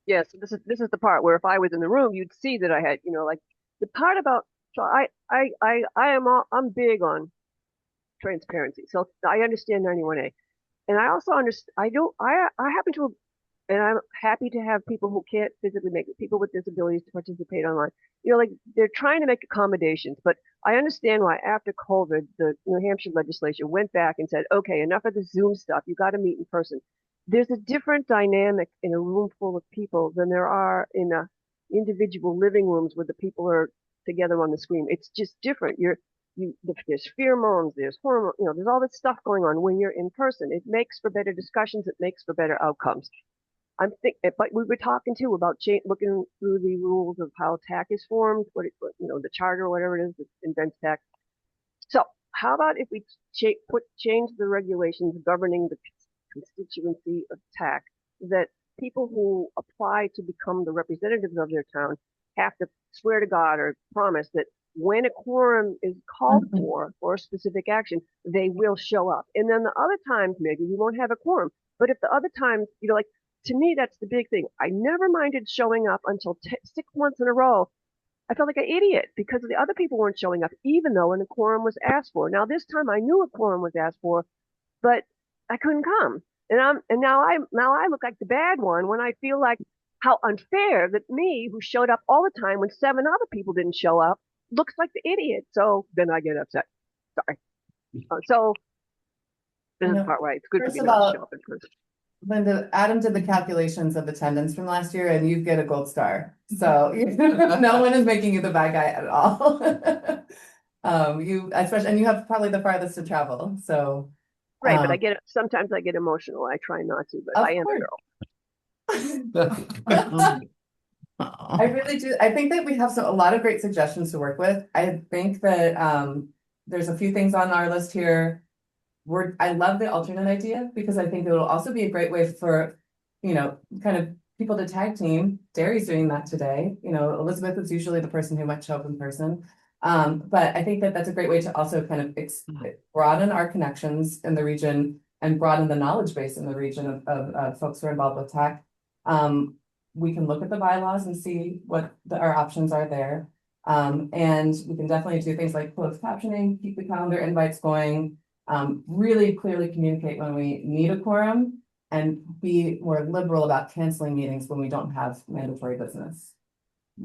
Yes, this is the part where if I was in the room, you'd see that I had, like the part about, so I'm big on transparency. So I understand 91A. And I also understand, I happen to, and I'm happy to have people who can't physically make it, people with disabilities to participate online. Like they're trying to make accommodations, but I understand why after COVID, the New Hampshire legislature went back and said, okay, enough of the Zoom stuff. You got to meet in person. There's a different dynamic in a room full of people than there are in individual living rooms where the people are together on the screen. It's just different. There's pheromones, there's hormone, there's all this stuff going on when you're in person. It makes for better discussions. It makes for better outcomes. But we were talking too about looking through the rules of how TAC is formed, the charter or whatever it is that invents TAC. So how about if we change the regulations governing the constituency of TAC, that people who apply to become the representatives of their town have to swear to God or promise that when a quorum is called for a specific action, they will show up. And then the other times, maybe we won't have a quorum. But if the other times, to me, that's the big thing. I never minded showing up until 6 months in a row. I felt like an idiot because the other people weren't showing up, even though a quorum was asked for. Now, this time I knew a quorum was asked for, but I couldn't come. And now I look like the bad one when I feel like how unfair that me, who showed up all the time when 7 other people didn't show up, looks like the idiot. So then I get upset. Sorry. So this is the part where it's good for me not to show up in person. Linda, Adam did the calculations of attendance from last year, and you get a gold star. So no one is making you the bad guy at all. And you have probably the farthest to travel. So right, but sometimes I get emotional. I try not to, but I am a girl. I really do. I think that we have a lot of great suggestions to work with. I think that there's a few things on our list here. I love the alternate idea because I think it will also be a great way for, kind of people to tag team. Derry's doing that today. Elizabeth is usually the person who might show up in person. But I think that that's a great way to also kind of broaden our connections in the region and broaden the knowledge base in the region of folks who are involved with TAC. We can look at the bylaws and see what our options are there. And we can definitely do things like closed captioning, keep the calendar invites going, really clearly communicate when we need a quorum, and be more liberal about canceling meetings when we don't have mandatory business.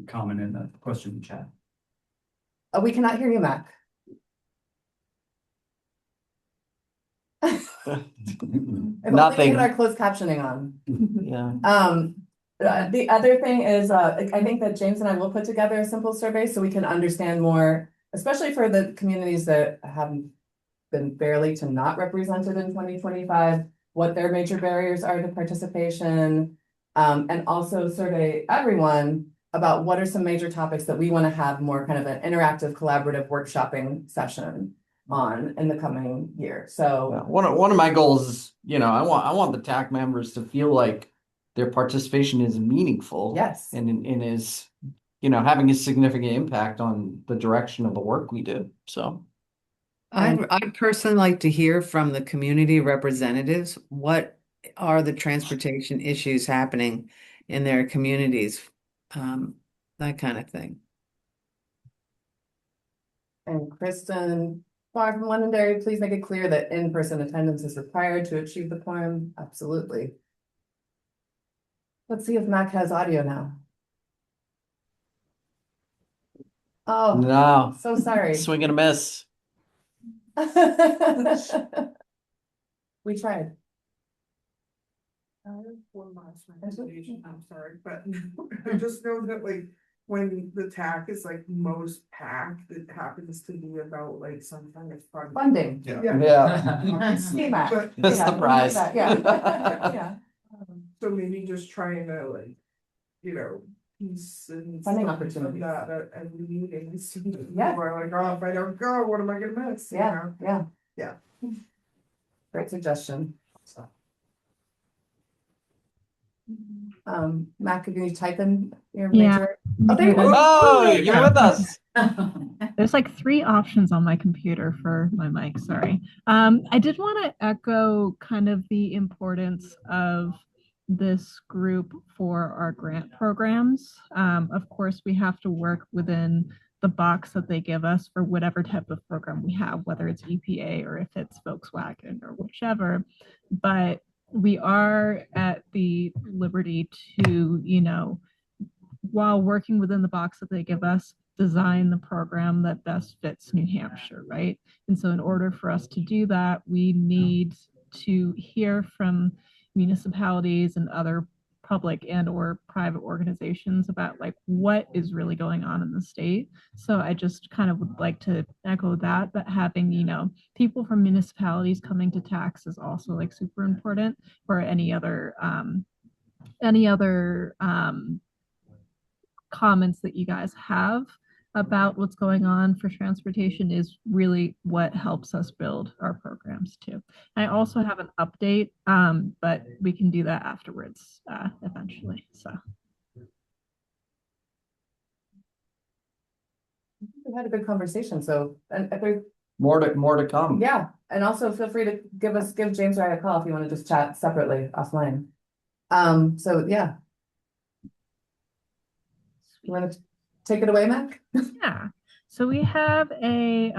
Comment in the question chat. We cannot hear you, Mac. Nothing. Our closed captioning on. Yeah. The other thing is, I think that James and I will put together a simple survey so we can understand more, especially for the communities that haven't been barely to not represented in 2025, what their major barriers are to participation, and also survey everyone about what are some major topics that we want to have more kind of an interactive, collaborative workshopping session on in the coming year. So one of my goals is, I want the TAC members to feel like their participation is meaningful. Yes. And is, having a significant impact on the direction of the work we do. So I'd personally like to hear from the community representatives. What are the transportation issues happening in their communities? That kind of thing. And Kristen, Barr from Londonderry, please make it clear that in-person attendance is required to achieve the quorum. Absolutely. Let's see if Mac has audio now. Oh, No, so sorry. swing and a miss. We tried. I have one last recommendation, I'm sorry, but I just know that like when the TAC is like most packed, it happens to be about like some kind of Funding. Yeah. Yeah. CMAC. But- Yeah, Surprise. yeah. Yeah. So maybe just trying to like, you know, piece and Funding stuff of opportunities. that at every meeting. So people Yeah. are like, oh, if I don't go, what am I gonna miss? You Yeah, know? yeah. Yeah. Great suggestion. Mac, could you type in your Yeah. major? Oh, there you go. Oh, there you you're go. with us. There's like 3 options on my computer for my mic, sorry. I did want to echo kind of the importance of this group for our grant programs. Of course, we have to work within the box that they give us for whatever type of program we have, whether it's EPA or if it's Volkswagen or whichever. But we are at the liberty to, you know, while working within the box that they give us, design the program that best fits New Hampshire, right? And so in order for us to do that, we need to hear from municipalities and other public and or private organizations about like what is really going on in the state. So I just kind of would like to echo that, but having, you know, people from municipalities coming to tax is also like super important, or any other comments that you guys have about what's going on for transportation is really what helps us build our programs too. I also have an update, but we can do that afterwards eventually. So We had a good conversation. So, and if there's More to come. yeah, and also feel free to give James or I a call if you want to just chat separately offline. So yeah. You want to take it away, Mac? yeah, so we have a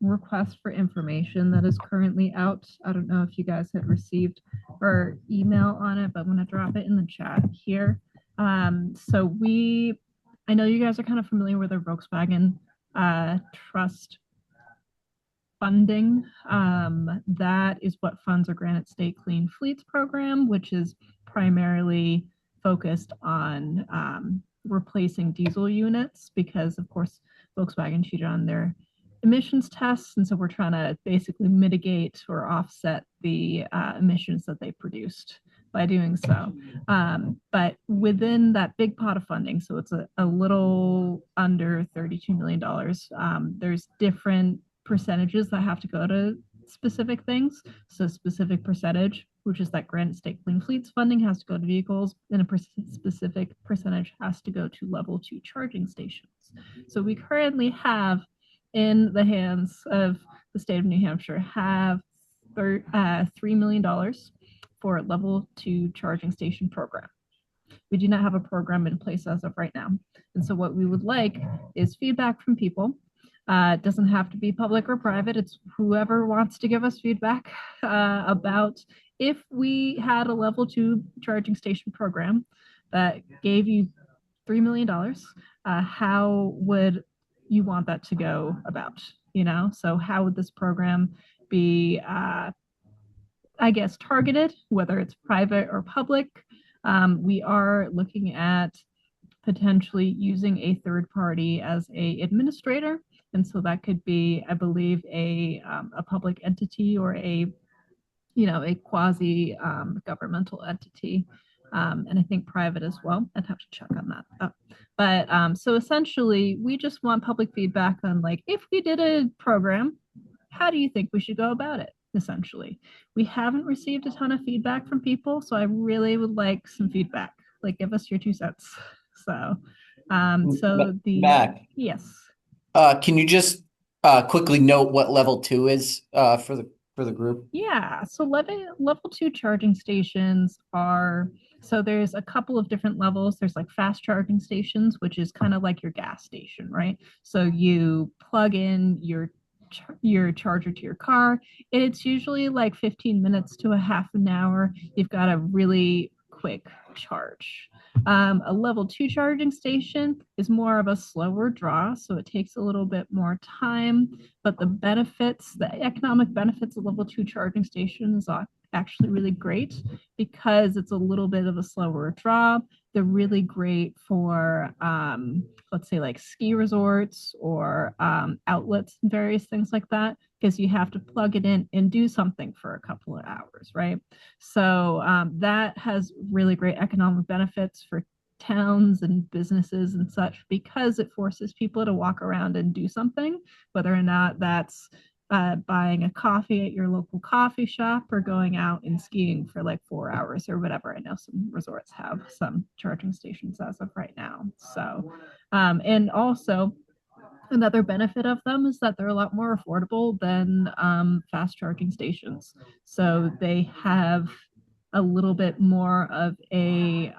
request for information that is currently out. I don't know if you guys had received our email on it, but I'm going to drop it in the chat here. So I know you guys are kind of familiar with our Volkswagen trust funding. That is what funds our Granite State Clean Fleets program, which is primarily focused on replacing diesel units because, of course, Volkswagen cheated on their emissions tests. And so we're trying to basically mitigate or offset the emissions that they produced by doing so. But within that big pot of funding, so it's a little under $32 million, there's different percentages that have to go to specific things. So specific percentage, which is that Granite State Clean Fleets funding, has to go to vehicles, and a specific percentage has to go to level 2 charging stations. So we currently have in the hands of the state of New Hampshire have $3 million for level 2 charging station program. We do not have a program in place as of right now. And so what we would like is feedback from people. It doesn't have to be public or private. It's whoever wants to give us feedback about if we had a level 2 charging station program that gave you $3 million, how would you want that to go about? You know, so how would this program be, I guess, targeted, whether it's private or public? We are looking at potentially using a third party as a administrator. And so that could be, I believe, a public entity or a quasi governmental entity. And I think private as well. I'd have to check on that. But so essentially, we just want public feedback on like, if we did a program, how do you think we should go about it? Essentially, we haven't received a ton of feedback from people, so I really would like some feedback. Like, give us your 2 cents. So, Mac, yes. can you just quickly note what level 2 is for the group? Yeah, so level 2 charging stations are, so there's a couple of different levels. There's like fast charging stations, which is kind of like your gas station, right? So you plug in your charger to your car. It's usually like 15 minutes to a half an hour. You've got a really quick charge. A level 2 charging station is more of a slower draw, so it takes a little bit more time, but the economic benefits of level 2 charging stations are actually really great because it's a little bit of a slower draw. They're really great for, let's say, like ski resorts or outlets and various things like that, because you have to plug it in and do something for a couple of hours, right? So that has really great economic benefits for towns and businesses and such, because it forces people to walk around and do something, whether or not that's buying a coffee at your local coffee shop or going out and skiing for like 4 hours or whatever. I know some resorts have some charging stations as of right now. So, and also another benefit of them is that they're a lot more affordable than fast charging stations. So they have a little bit more of a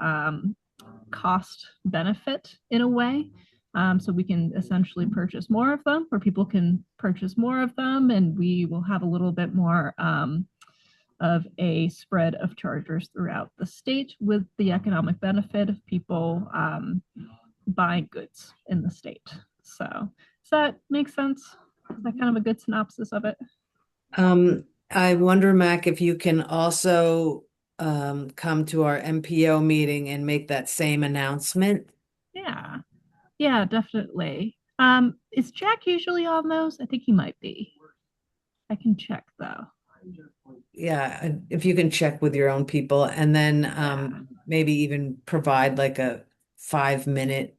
cost benefit in a way. So we can essentially purchase more of them, or people can purchase more of them, and we will have a little bit more of a spread of chargers throughout the state, with the economic benefit of people buying goods in the state. So does that make sense? Is that kind of a good synopsis of it? I wonder, Mac, if you can also come to our MPO meeting and make that same announcement. Yeah. Yeah, definitely. Is Jack usually on those? I think he might be. I can check though. Yeah, if you can check with your own people, and then maybe even provide like a 5-minute,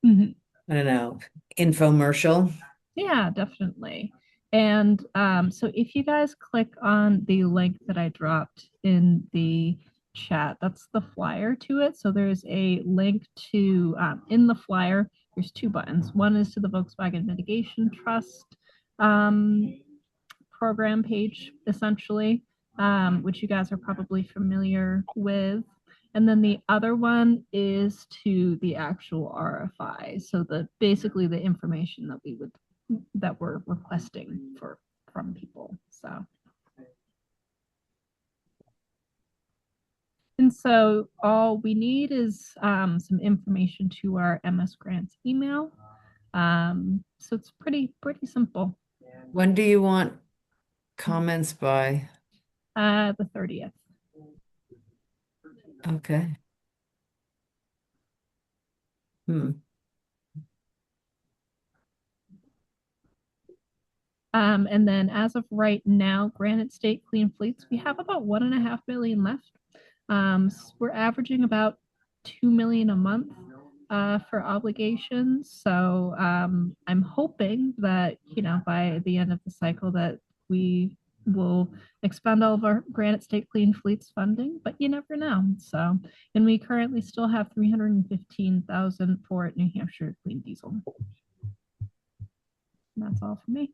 Mhm. I don't know, infomercial. Yeah, definitely. And so if you guys click on the link that I dropped in the chat, that's the flyer to it. So there's a link to, in the flyer, there's 2 buttons. One is to the Volkswagen Mitigation Trust program page, essentially, which you guys are probably familiar with. And then the other one is to the actual RFI. So basically the information that we're requesting from people. So. And so all we need is some information to our MS Grants email. So it's pretty simple. When do you want comments by? The 30th. Okay. And then as of right now, Granite State Clean Fleets, we have about 1.5 million left. We're averaging about 2 million a month for obligations. So I'm hoping that, by the end of the cycle that we will expend all of our Granite State Clean Fleets funding, but you never know. So, and we currently still have 315,000 for New Hampshire Clean Diesel. And that's all for me.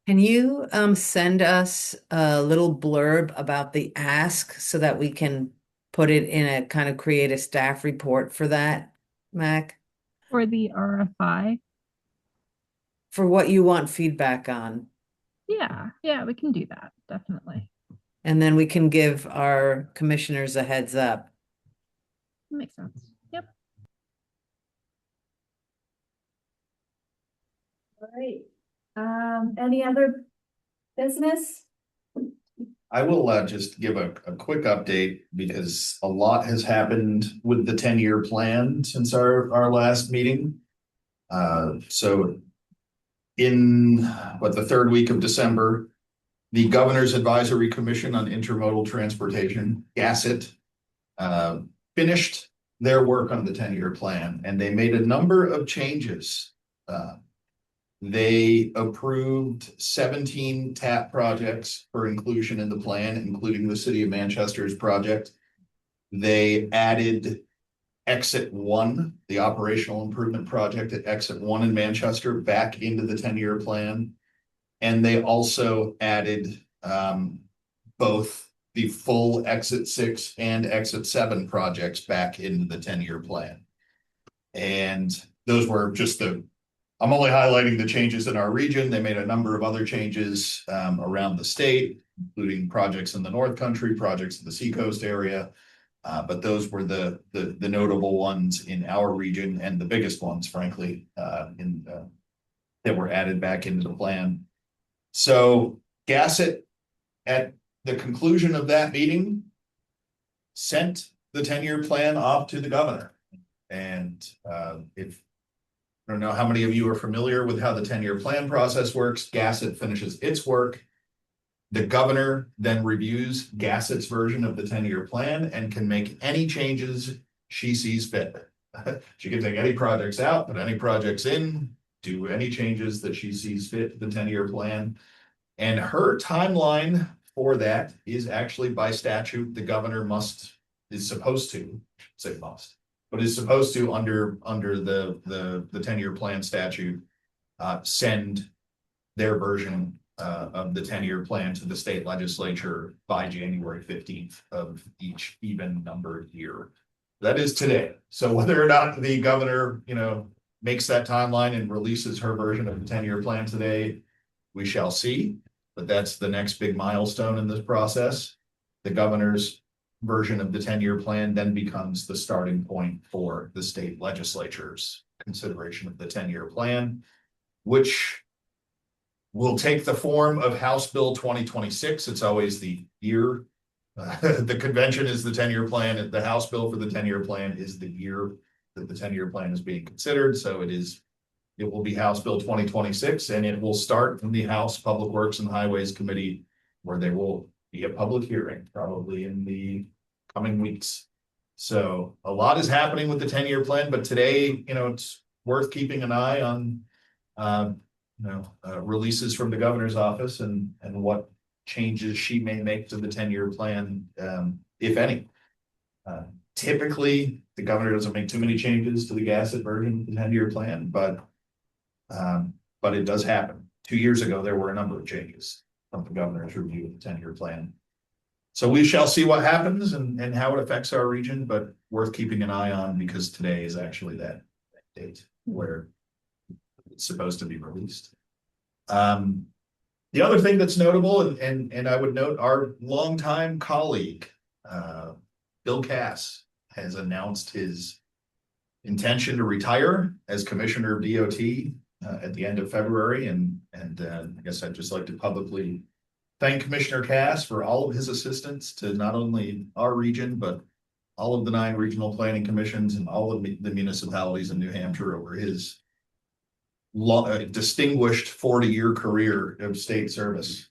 Can you send us a little blurb about the ask so that we can put it in a kind of create a staff report for that, Mac? For the RFI? For what you want feedback on. Yeah, we can do that, definitely. And then we can give our commissioners a heads up. Makes sense. Yep. All right. Any other business? I will just give a quick update because a lot has happened with the 10-year plan since our last meeting. So in the 3rd week of December, the Governor's Advisory Commission on Intermodal Transportation, GASIT, finished their work on the 10-year plan, and they made a number of changes. They approved 17 TAP projects for inclusion in the plan, including the City of Manchester's project. They added Exit 1, the operational improvement project at Exit 1 in Manchester, back into the 10-year plan. And they also added both the full Exit 6 and Exit 7 projects back into the 10-year plan. And those were just I'm only highlighting the changes in our region. They made a number of other changes around the state, including projects in the North Country, projects in the Seacoast area. But those were the notable ones in our region and the biggest ones, frankly, that were added back into the plan. So Gassett, at the conclusion of that meeting, sent the 10-year plan off to the governor. And I don't know how many of you are familiar with how the 10-year plan process works. Gassett finishes its work. The governor then reviews Gassett's version of the 10-year plan and can make any changes she sees fit. She can take any projects out, put any projects in, do any changes that she sees fit to the 10-year plan. And her timeline for that is actually by statute. The governor is supposed to under the 10-year plan statute, send their version of the 10-year plan to the state legislature by January 15th of each even numbered year. That is today. So whether or not the governor, makes that timeline and releases her version of the 10-year plan today, we shall see. But that's the next big milestone in this process. The governor's version of the 10-year plan then becomes the starting point for the state legislature's consideration of the 10-year plan, which will take the form of House Bill 2026. It's always the year. The convention is the 10-year plan. The House bill for the 10-year plan is the year that the 10-year plan is being considered. So it will be House Bill 2026, and it will start from the House Public Works and Highways Committee, where there will be a public hearing probably in the coming weeks. So a lot is happening with the 10-year plan, but today, it's worth keeping an eye on releases from the governor's office and what changes she may make to the 10-year plan, if any. Typically, the governor doesn't make too many changes to the Gassett version of the 10-year plan, but it does happen. 2 years ago, there were a number of changes from the governor's review of the 10-year plan. So we shall see what happens and how it affects our region, but worth keeping an eye on because today is actually that date where it's supposed to be released. The other thing that's notable, and I would note our longtime colleague, Bill Cass, has announced his intention to retire as commissioner of DOT at the end of February. And I guess I'd just like to publicly thank Commissioner Cass for all of his assistance to not only our region, but all of the 9 regional planning commissions and all of the municipalities in New Hampshire over his distinguished 40-year career of state service.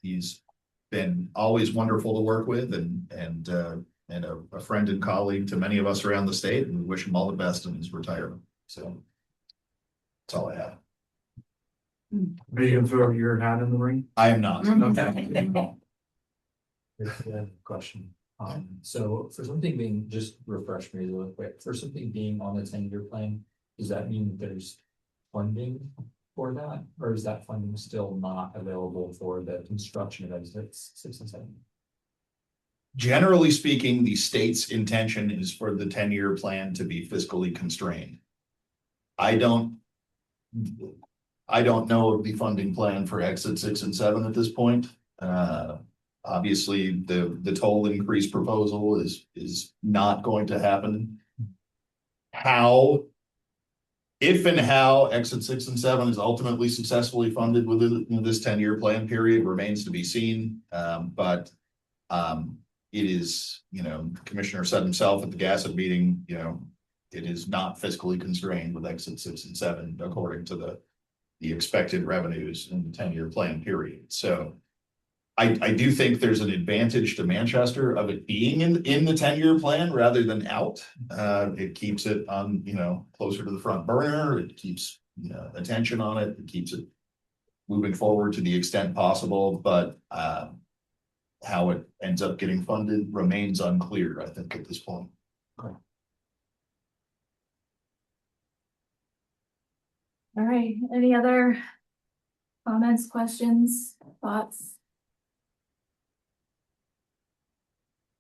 He's been always wonderful to work with and a friend and colleague to many of us around the state, and we wish him all the best in his retirement. So that's all I have. Are you gonna throw your hat in the ring? I am not. Okay. Question. So for something being, just refresh me real quick, for something being on the 10-year plan, does that mean that there's funding for that, or is that funding still not available for the construction of exits 6 and 7? Generally speaking, the state's intention is for the 10-year plan to be fiscally constrained. I don't know of the funding plan for exit 6 and 7 at this point. Obviously, the toll increase proposal is not going to happen. If and how exit 6 and 7 is ultimately successfully funded within this 10-year plan period remains to be seen. But it is, the commissioner said himself at the Gassett meeting, it is not fiscally constrained with exit 6 and 7 according to the expected revenues in the 10-year plan period. So I do think there's an advantage to Manchester of it being in the 10-year plan rather than out. It keeps it on, closer to the front burner. It keeps attention on it. It keeps it moving forward to the extent possible. But how it ends up getting funded remains unclear, I think, at this point. All right, any other comments, questions, thoughts?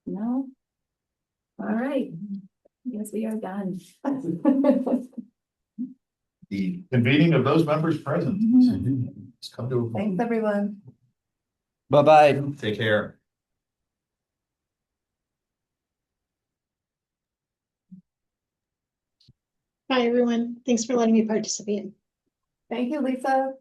No? All right, yes, we are done. The convening of those members present. Let's come to a vote. Thanks, everyone. Bye-bye. Take care. Bye, everyone. Thanks for letting me participate. Thank you, Lisa.